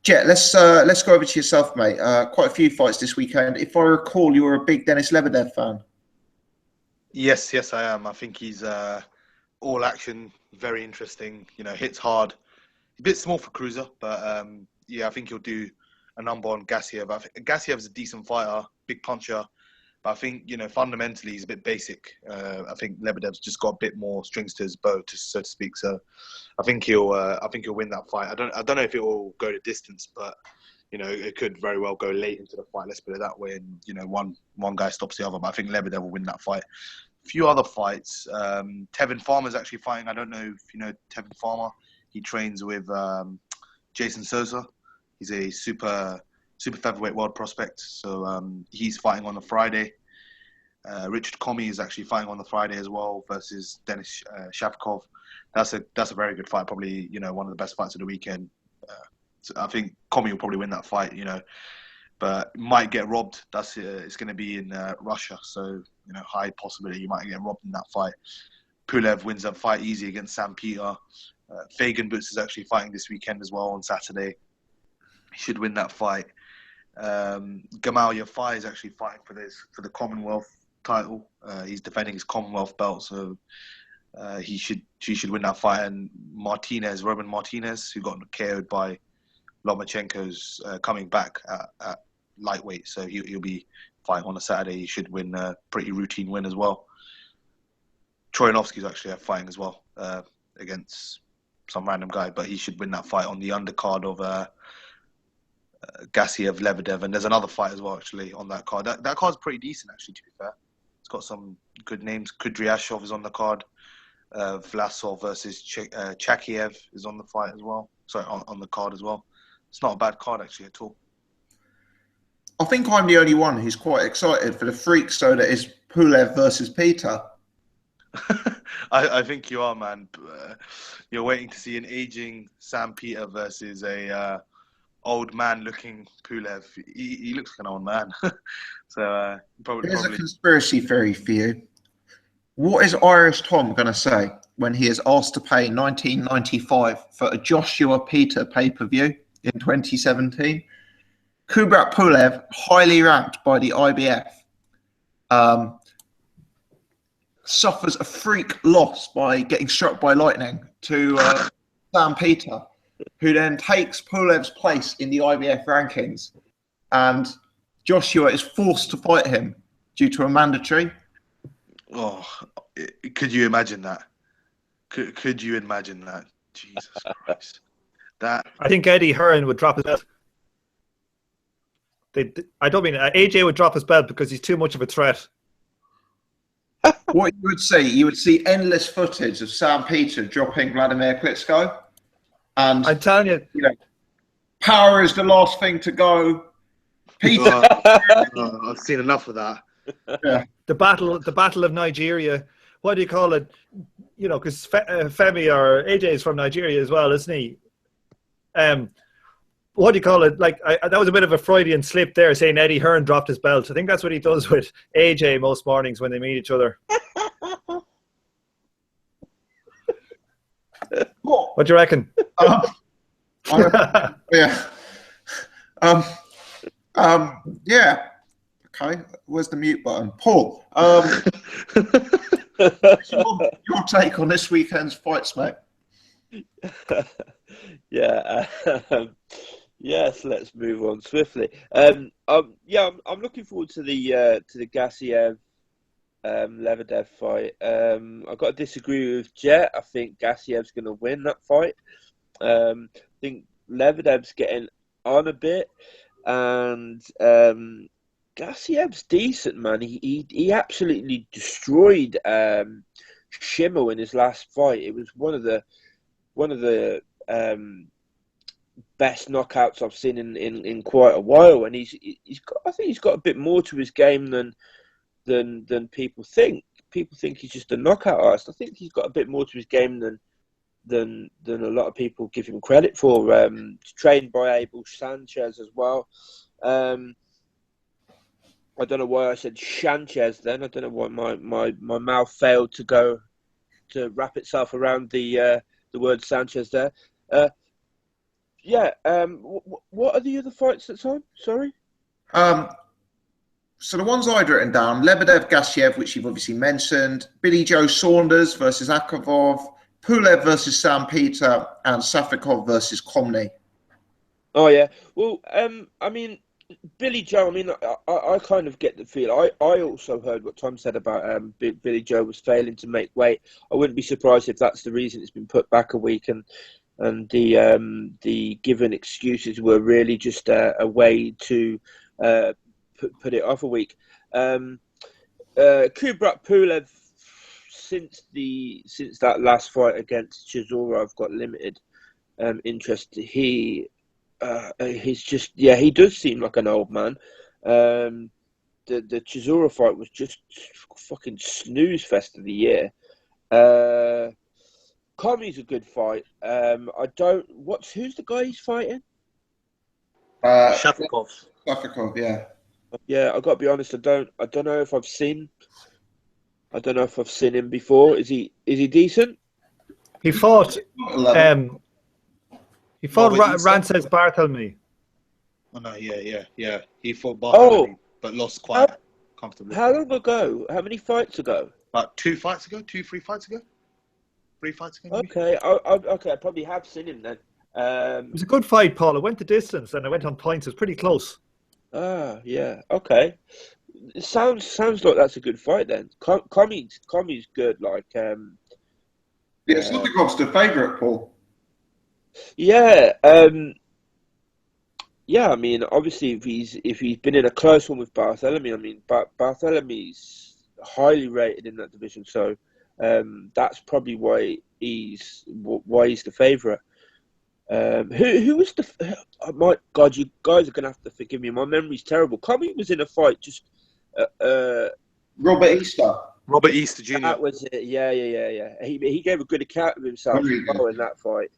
Jet, let's go over to yourself, mate. Quite a few fights this weekend. If I recall, you were a big Denis Lebedev fan. Yes, I am. I think he's all action, very interesting. Hits hard. A bit small for cruiser, but I think he'll do a number on Gassiev. I think Gassiev's a decent fighter, big puncher, but I think fundamentally he's a bit basic. I think Lebedev's just got a bit more strings to his bow, so to speak. So I think he'll win that fight. I don't know if it will go to distance, but it could very well go late into the fight. Let's put it that way. And one guy stops the other, but I think Lebedev will win that fight. A few other fights. Tevin Farmer's actually fighting. I don't know if you know Tevin Farmer. He trains with Jason Sosa. He's a super featherweight world prospect. So he's fighting on the Friday. Richard Comey is actually fighting on the Friday as well versus Denis Shavkov. That's a very good fight. Probably one of the best fights of the weekend. So I think Comey will probably win that fight. But might get robbed. It's going to be in Russia. So high possibility you might get robbed in that fight. Pulev wins that fight easy against Sam Peter. Fagan Boots is actually fighting this weekend as well on Saturday. He should win that fight. Gamal Yafai is actually fighting for the Commonwealth title. He's defending his Commonwealth belt, so he should win that fight. And Roman Martinez, who got KO'd by Lomachenko's, coming back at lightweight, so he'll be fighting on a Saturday. He should win a pretty routine win as well. Troyanovsky's actually fighting as well against some random guy, but he should win that fight on the undercard of Gassiev, Lebedev, and there's another fight as well actually on that card. That card's pretty decent actually, to be fair. It's got some good names. Kudryashov is on the card. Vlasov versus Chakiev is on the fight as well. Sorry, on the card as well. It's not a bad card actually at all. I think I'm the only one who's quite excited for the freak show that is Pulev versus Peter. I think you are, man. You're waiting to see an aging Sam Peter versus a old man-looking Pulev. He looks like an old man. So Here's a conspiracy theory for you. What is Irish Tom going to say when he is asked to pay $19.95 for a Joshua Peter pay-per-view in 2017? Kubrat Pulev, highly ranked by the IBF, suffers a freak loss by getting struck by lightning to Sam Peter, who then takes Pulev's place in the IBF rankings, and Joshua is forced to fight him due to a mandatory. Oh, could you imagine that? Could you imagine that? Jesus Christ! That I think Eddie Hearn would drop his belt. I don't mean AJ would drop his belt because he's too much of a threat. What you would see endless footage of Sam Peter dropping Vladimir Klitschko, and I'm telling you, power is the last thing to go. Peter, I've seen enough of that. Yeah. the battle of Nigeria. What do you call it? You know, because Femi or AJ is from Nigeria as well, isn't he? What do you call it? Like that was a bit of a Freudian slip there, saying Eddie Hearn dropped his belt. I think that's what he does with AJ most mornings when they meet each other. What do you reckon? Yeah. Yeah. Okay. Where's the mute button? Paul. Your take on this weekend's fights, mate? Yeah. Yes, let's move on swiftly. I'm looking forward to the Gassiev Lebedev fight. I've got to disagree with Jet. I think Gassiev's going to win that fight. I think Lebedev's getting on a bit, and Gassiev's decent, man. He absolutely destroyed Shimmer in his last fight. It was one of the best knockouts I've seen in quite a while, and I think he's got a bit more to his game than people think. People think he's just a knockout artist. I think he's got a bit more to his game than a lot of people give him credit for. Trained by Abel Sanchez as well. I don't know why I said Sanchez then. I don't know why my mouth failed to wrap itself around the word Sanchez there. What are the other fights that's on? Sorry. So the ones I'd written down: Lebedev, Gassiev, which you've obviously mentioned, Billy Joe Saunders versus Akovov, Pulev versus Sam Peter, and Safikov versus Komny. Oh yeah. Well, I mean, Billy Joe. I mean, I kind of get the feel. I also heard what Tom said about Billy Joe was failing to make weight. I wouldn't be surprised if that's the reason it's been put back a week, and the given excuses were really just a way to put it off a week. Kubrat Pulev, since that last fight against Chisora, I've got limited interest. He's just he does seem like an old man. The Chisora fight was just fucking snooze fest of the year. Commy's a good fight. Who's the guy he's fighting? Shafikov. Safikov, yeah. Yeah, I got to be honest. I don't know if I've seen him before. Is he decent? He fought. He fought Rances Bartholomew. Oh no, yeah. He fought Bartholomew, but lost quite comfortably. How long ago? How many fights ago? About 3 fights ago. 3 fights ago. Maybe? Okay, I probably have seen him then. It was a good fight, Paul. It went the distance and it went on points. It was pretty close. Yeah. Okay. It sounds like that's a good fight then. Commy's good. Like, Safikov's the favourite, Paul. Yeah. Yeah. I mean, obviously, if he's been in a close one with Bartholomew, I mean, Bartholomew's highly rated in that division, so that's probably why he's the favourite. Who was the? Oh my God, you guys are gonna have to forgive me. My memory's terrible. Comey was in a fight just. Robert Easter. Robert Easter Jr. That was it. Yeah. He gave a good account of himself Very as well in that fight.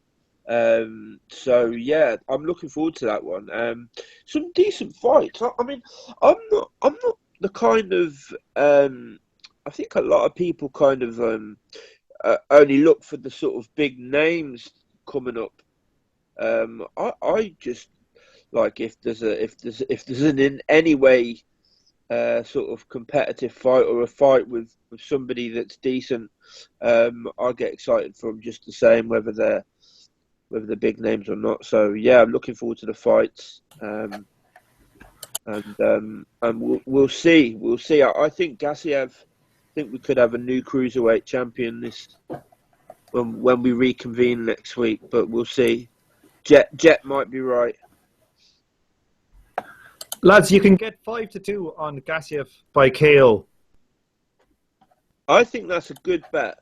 So yeah, I'm looking forward to that one. Some decent fights. I mean, I'm not the kind of. I think a lot of people kind of only look for the sort of big names coming up. I just like if there's an in any way sort of competitive fight or a fight with somebody that's decent, I get excited for them just the same, whether they're big names or not. So yeah, I'm looking forward to the fights, and we'll see. I think Gassiev. I think we could have a new cruiserweight champion when we reconvene next week, but we'll see. Jet might be right. Lads, you can get 5-2 on Gassiev by KO. I think that's a good bet.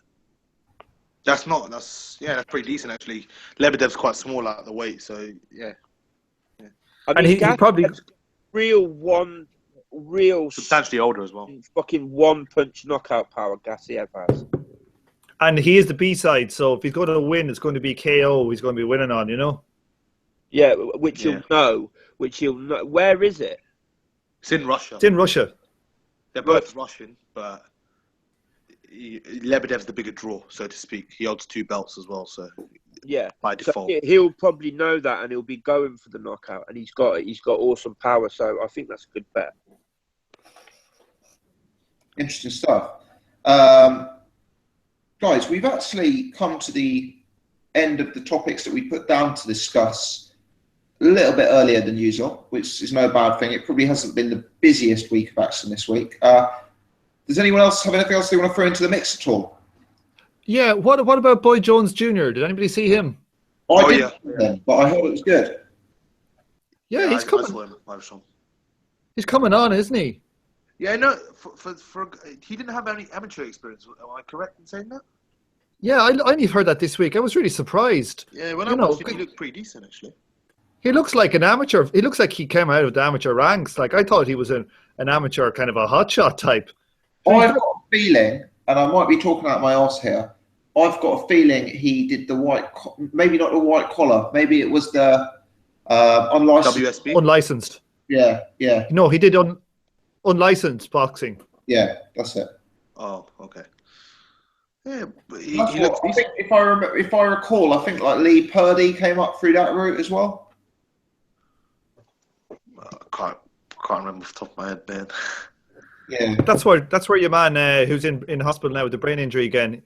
That's pretty decent actually. Lebedev's quite small out of the weight, so yeah. I mean, And he probably real substantially older as well. Fucking one punch knockout power Gassiev has. And he is the B-side, so if he's going to win, it's going to be KO he's going to be winning on, you know? Yeah, which you'll know. Where is it? It's in Russia. It's in Russia. They're both Russian, but Lebedev's the bigger draw, so to speak. He holds 2 belts as well, so yeah, by default. So he'll probably know that, and he'll be going for the knockout, and he's got awesome power, so I think that's a good bet. Interesting stuff. Guys, we've actually come to the end of the topics that we put down to discuss a little bit earlier than usual, which is no bad thing. It probably hasn't been the busiest week of action this week. Does anyone else have anything else they want to throw into the mix at all? Yeah, what about Boy Jones Jr.? Did anybody see him? I didn't see him, but I heard it was good. Yeah, he's coming. He's coming on, isn't he? Yeah, no, for he didn't have any amateur experience. Am I correct in saying that? Yeah, I only heard that this week. I was really surprised. Yeah, when I watched him, he looked pretty decent, actually. He looks like an amateur. He looks like he came out of the amateur ranks. Like, I thought he was an amateur, kind of a hotshot type. I've got a feeling, and I might be talking out my arse here, I've got a feeling he did the white, maybe not the white collar, maybe it was the unlicensed. WSB? Unlicensed. Yeah. No, he did unlicensed boxing. Yeah, that's it. Oh, okay. Yeah, but he That's looks I decent. think if I recall, I think like Lee Purdy came up through that route as well. I can't remember off the top of my head, man. Yeah, That's where your man who's in hospital now with the brain injury again.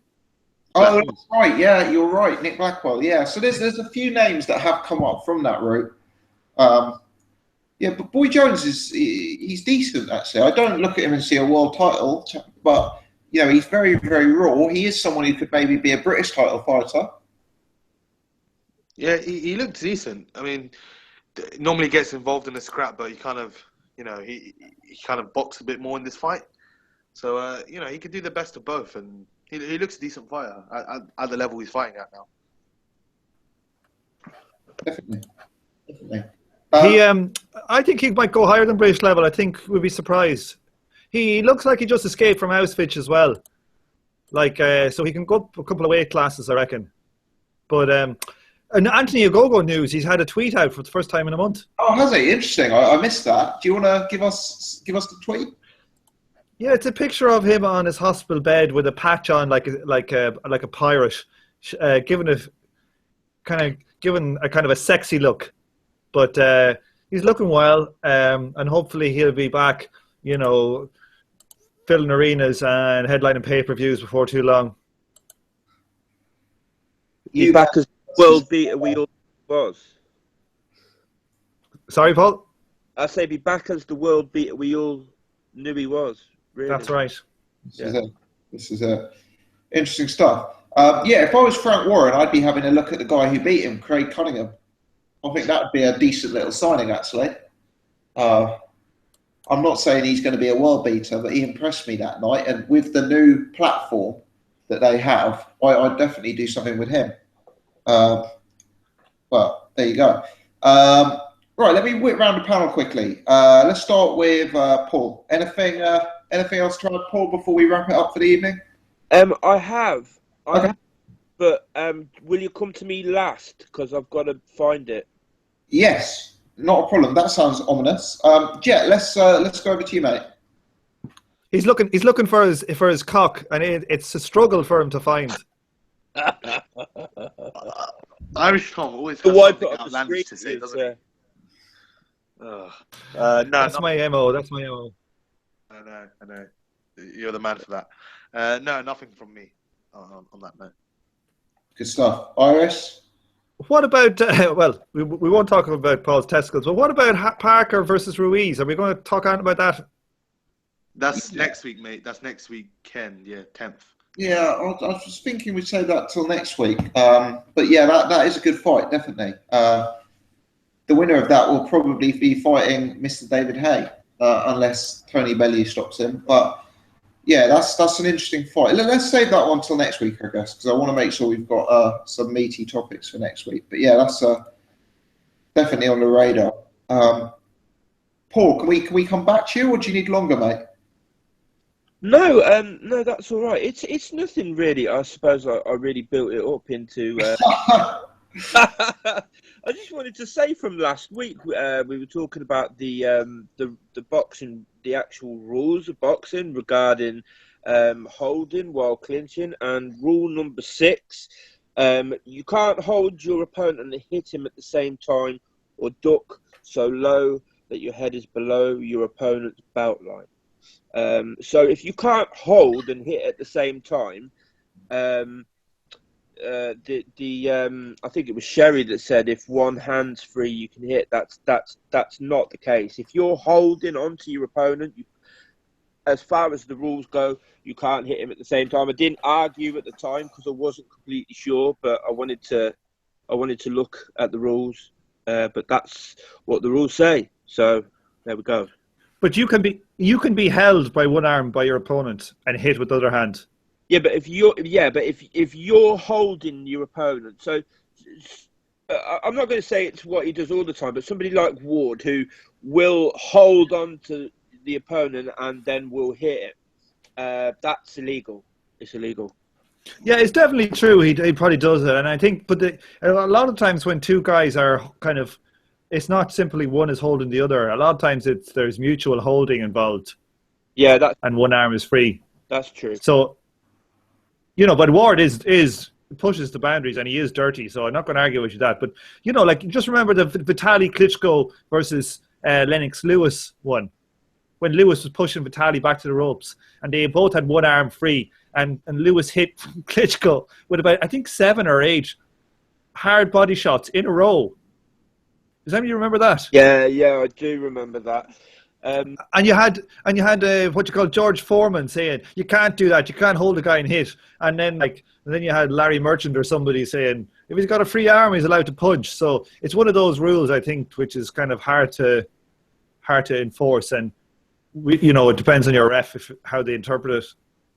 oh, that's right. Yeah, you're right, Nick Blackwell. Yeah, so there's a few names that have come up from that route. Yeah, but Boy Jones he's decent actually. I don't look at him and see a world title, but you know he's very, very raw. He is someone who could maybe be a British title fighter. Yeah, he looked decent. I mean, normally gets involved in a scrap, but he kind of, he kind of boxed a bit more in this fight. So, he could do the best of both, and he looks a decent fighter at the level he's fighting at now. Definitely. I think he might go higher than British level. I think we'd be surprised. He looks like he just escaped from Auschwitz as well. So he can go up a couple of weight classes, I reckon. But and Anthony Ogogo news, he's had a tweet out for the first time in a month. Oh, has he? Interesting. I missed that. Do you want to give us the tweet? Yeah, it's a picture of him on his hospital bed with a patch on, like a pirate, given a kind of a sexy look. But he's looking well, and hopefully he'll be back, filling arenas and headlining pay-per-views before too long. He's back as world beater we all was. Sorry, Paul? I say be back as the world beater we all knew he was. Really. That's right. This is interesting stuff. If I was Frank Warren, I'd be having a look at the guy who beat him, Craig Cunningham. I think that would be a decent little signing, actually. I'm not saying he's going to be a world beater, but he impressed me that night. And with the new platform that they have, I'd definitely do something with him. Well, there you go. Right, let me whip round the panel quickly. Let's start with Paul. Anything Anything else to add, Paul, before we wrap it up for the evening? I have, Okay. but will you come to me last? Because I've got to find it. Yes, not a problem. That sounds ominous. Jet, let's go over to you, mate. He's looking for his cock, and it's a struggle for him to find. Irish Tom always The has wipe something it off the outlandish to screen say, doesn't he? is, No, That's my MO. That's my MO. I know. You're the man for that. No, nothing from me on that note. Good stuff. Iris? What about, well, we won't talk about Paul's testicles, but what about Parker versus Ruiz? Are we going to talk on about that? That's next week, mate. That's next week, Ken. Yeah, 10th. Yeah, I was thinking we'd say that till next week. But yeah, that is a good fight, definitely. The winner of that will probably be fighting Mr. David Haye, unless Tony Bellew stops him. But yeah, that's an interesting fight. Let's save that one till next week, I guess, because I want to make sure we've got some meaty topics for next week. But yeah, that's definitely on the radar. Paul, can we come back to you, or do you need longer, mate? No, that's all right. It's nothing really. I suppose I really built it up into. I just wanted to say from last week, we were talking about the boxing, the actual rules of boxing regarding holding while clinching, and rule number 6: you can't hold your opponent and hit him at the same time, or duck so low that your head is below your opponent's belt line. So if you can't hold and hit at the same time, I think it was Sherry that said if one hand's free you can hit. That's not the case. If you're holding onto your opponent, as far as the rules go, you can't hit him at the same time. I didn't argue at the time because I wasn't completely sure, but I wanted to look at the rules. But that's what the rules say. So there we go. But you can be held by one arm by your opponent and hit with the other hand. Yeah, but if you're holding your opponent, so I'm not going to say it's what he does all the time, but somebody like Ward who will hold on to the opponent and then will hit it, that's illegal. It's illegal. Yeah, it's definitely true. He probably does it, and I think, but a lot of times when two guys are kind of, it's not simply one is holding the other. A lot of times there's mutual holding involved. Yeah, and one arm is free. That's true. So, but Ward is pushes the boundaries and he is dirty. So I'm not going to argue with you that. But just remember the Vitaly Klitschko versus Lennox Lewis one, when Lewis was pushing Vitaly back to the ropes, and they both had one arm free, and Lewis hit Klitschko with about, I think, 7 or 8 hard body shots in a row. Does anybody remember that? Yeah, I do remember that. And you had what you call George Foreman saying you can't do that, you can't hold a guy and hit, and then you had Larry Merchant or somebody saying if he's got a free arm he's allowed to punch. So it's one of those rules, I think, which is kind of hard to enforce, and it depends on your ref how they interpret it.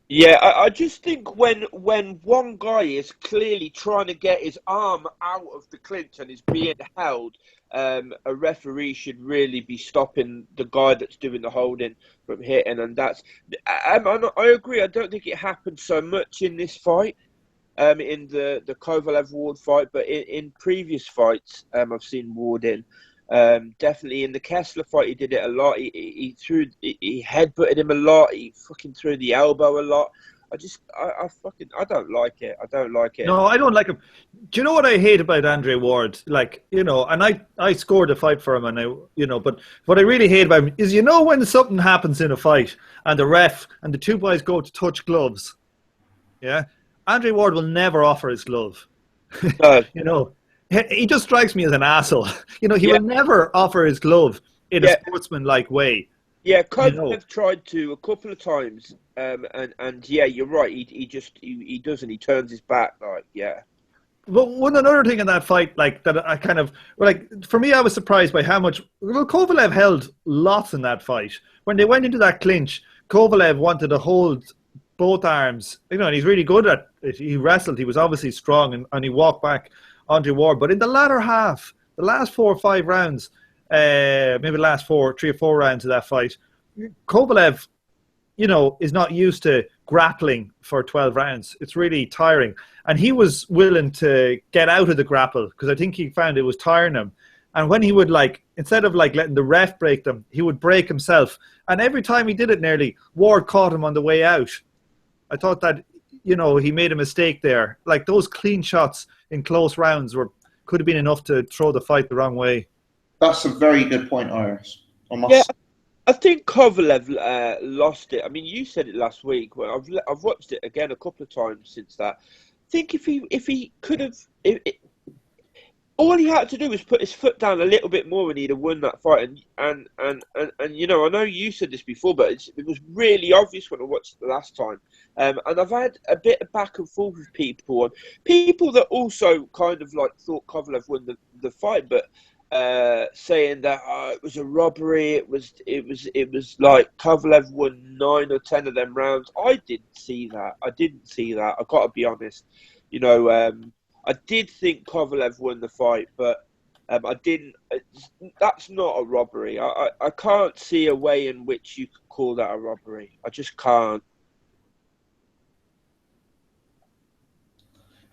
Yeah, I just think when one guy is clearly trying to get his arm out of the clinch and is being held, a referee should really be stopping the guy that's doing the holding from hitting. And I agree. I don't think it happened so much in this fight, in the Kovalev Ward fight, but in previous fights, I've seen Ward in. Definitely in the Kessler fight, he did it a lot. He headbutted him a lot. He fucking threw the elbow a lot. I don't like it. I don't like it. No, I don't like him. Do you know what I hate about Andre Ward? And I scored a fight for him, and but what I really hate about him is, when something happens in a fight and the ref and the two boys go to touch gloves, yeah, Andre Ward will never offer his glove. No. He just strikes me as an asshole. He will never offer his glove in a sportsman-like way. Yeah, Kovalev tried to a couple of times, and yeah, you're right. He doesn't. He turns his back, But another thing in that fight, that I kind of for me, I was surprised by how much. Well, Kovalev held lots in that fight. When they went into that clinch, Kovalev wanted to hold both arms. And he's really good at it. He wrestled. He was obviously strong, and he walked back Andre Ward. But in the latter half, the last 4 or 5 rounds, maybe the last 3 or 4 rounds of that fight, Kovalev, is not used to grappling for 12 rounds. It's really tiring. And he was willing to get out of the grapple because I think he found it was tiring him. And when he would, instead of letting the ref break them, he would break himself. And every time he did it nearly, Ward caught him on the way out. I thought that, he made a mistake there. Those clean shots in close rounds could have been enough to throw the fight the wrong way. That's a very good point, Iris. I think Kovalev lost it. I mean, you said it last week. Well, I've watched it again a couple of times since that. I think if he could have, all he had to do was put his foot down a little bit more and he'd have won that fight. And I know you said this before, but it was really obvious when I watched it the last time. And I've had a bit of back and forth with people that also kind of thought Kovalev won the fight, but saying that it was a robbery. It was like Kovalev won 9 or 10 of them rounds. I didn't see that. I've got to be honest. I did think Kovalev won the fight, but I didn't. That's not a robbery. I can't see a way in which you could call that a robbery. I just can't.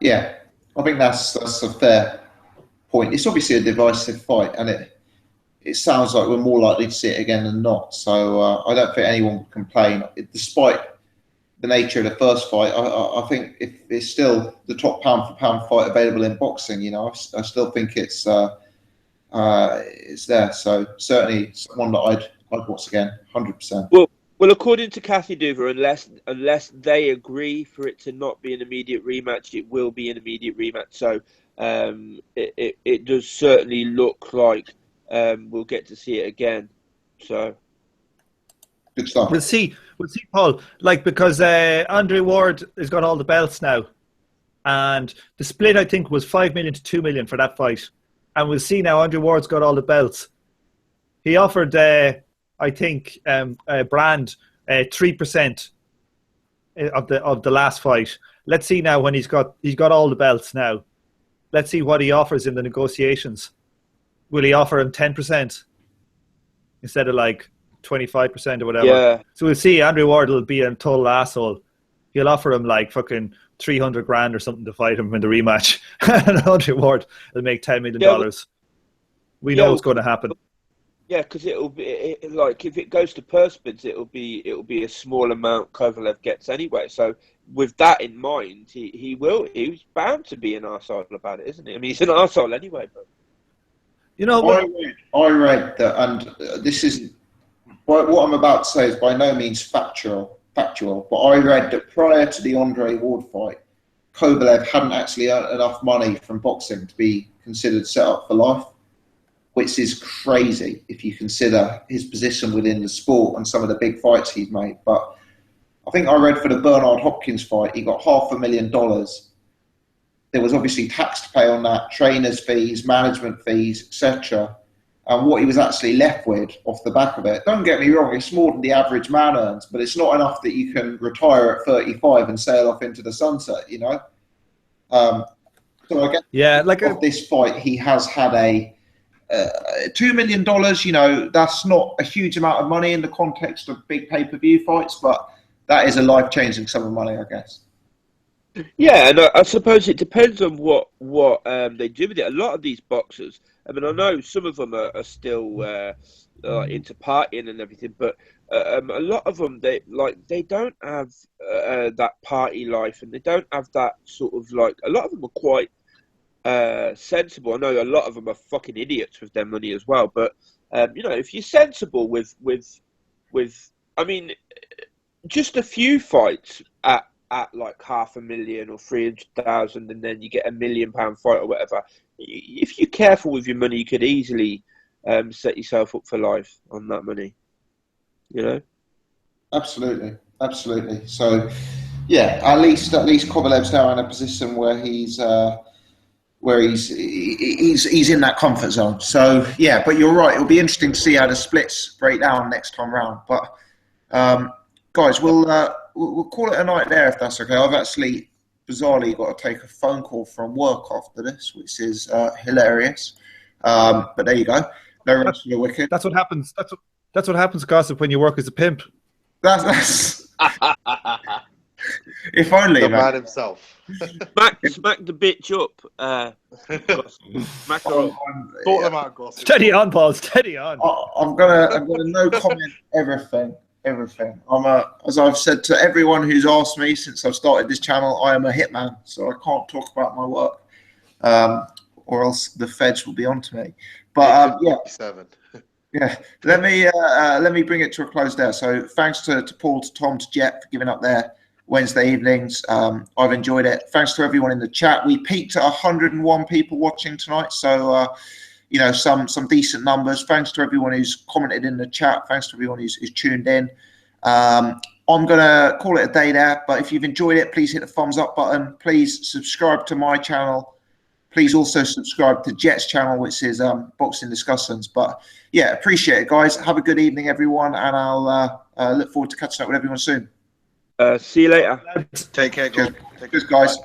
Yeah, I think that's a fair point. It's obviously a divisive fight, and it sounds like we're more likely to see it again than not. So I don't think anyone would complain, despite the nature of the first fight. I think if it's still the top pound for pound fight available in boxing, I still think it's there. So certainly one that I'd watch again, 100%. Well, according to Kathy Duver, unless they agree for it to not be an immediate rematch, it will be an immediate rematch. So it does certainly look like we'll get to see it again. So good stuff. We'll see, Paul. Because Andre Ward has got all the belts now, and the split I think was 5 million to 2 million for that fight. And we'll see now. Andre Ward's got all the belts. He offered, I think, Brand 3% of the last fight. Let's see now when he's got all the belts now. Let's see what he offers in the negotiations. Will he offer him 10% instead of 25% or whatever? Yeah. So we'll see. Andre Ward will be a total asshole. He'll offer him fucking 300 grand or something to fight him in the rematch. And Andre Ward will make $10 million. We know what's going to happen. Yeah, because it'll be if it goes to purse bids, it'll be a small amount Kovalev gets anyway. So with that in mind, he's bound to be an arsehole about it, isn't he? I mean, he's an arsehole anyway. But I read that, and this is what I'm about to say is by no means factual, but I read that prior to the Andre Ward fight, Kovalev hadn't actually earned enough money from boxing to be considered set up for life, which is crazy if you consider his position within the sport and some of the big fights he's made. But I think I read for the Bernard Hopkins fight, he got $500,000. There was obviously tax to pay on that, trainers' fees, management fees, etc. And what he was actually left with off the back of it, don't get me wrong, it's more than the average man earns, but it's not enough that you can retire at 35 and sail off into the sunset, So I guess of this fight, he has had a $2 million, that's not a huge amount of money in the context of big pay-per-view fights, but that is a life-changing sum of money, I guess. Yeah, and I suppose it depends on what they do with it. A lot of these boxers, I mean, I know some of them are still into partying and everything, but a lot of them they don't have that party life, and they don't have that sort of a lot of them are quite sensible. I know a lot of them are fucking idiots with their money as well, but if you're sensible with I mean, just a few fights at $500,000 or 300,000, and then you get £1 million fight or whatever. If you're careful with your money, you could easily set yourself up for life on that money. Absolutely. So, yeah, at least Kovalev's now in a position where he's in that comfort zone. So yeah, but you're right. It'll be interesting to see how the splits break down next time round. But guys, we'll call it a night there if that's okay. I've actually bizarrely got to take a phone call from work after this, which is hilarious. But there you go. No rest for the wicked. That's what happens. That's what happens, gossip, when you work as a pimp. That's if only, The man. man himself. Smack the bitch up. Smack her up. Thought them out, Goss. Steady on, Paul. Steady on. I'm gonna no comment everything. As I've said to everyone who's asked me since I've started this channel, I am a hitman, so I can't talk about my work, or else the feds will be onto me. But yeah, let me bring it to a close there. So thanks to Paul, to Tom, to Jet for giving up their Wednesday evenings. I've enjoyed it. Thanks to everyone in the chat. We peaked at 101 people watching tonight, so some decent numbers. Thanks to everyone who's commented in the chat. Thanks to everyone who's tuned in. I'm gonna call it a day there, but if you've enjoyed it, please hit the thumbs up button. Please subscribe to my channel. Please also subscribe to Jet's channel, which is Boxing Discussions. But yeah, appreciate it, guys. Have a good evening, everyone, and I'll look forward to catching up with everyone soon. See you later. Take care, guys. Cheers, guys.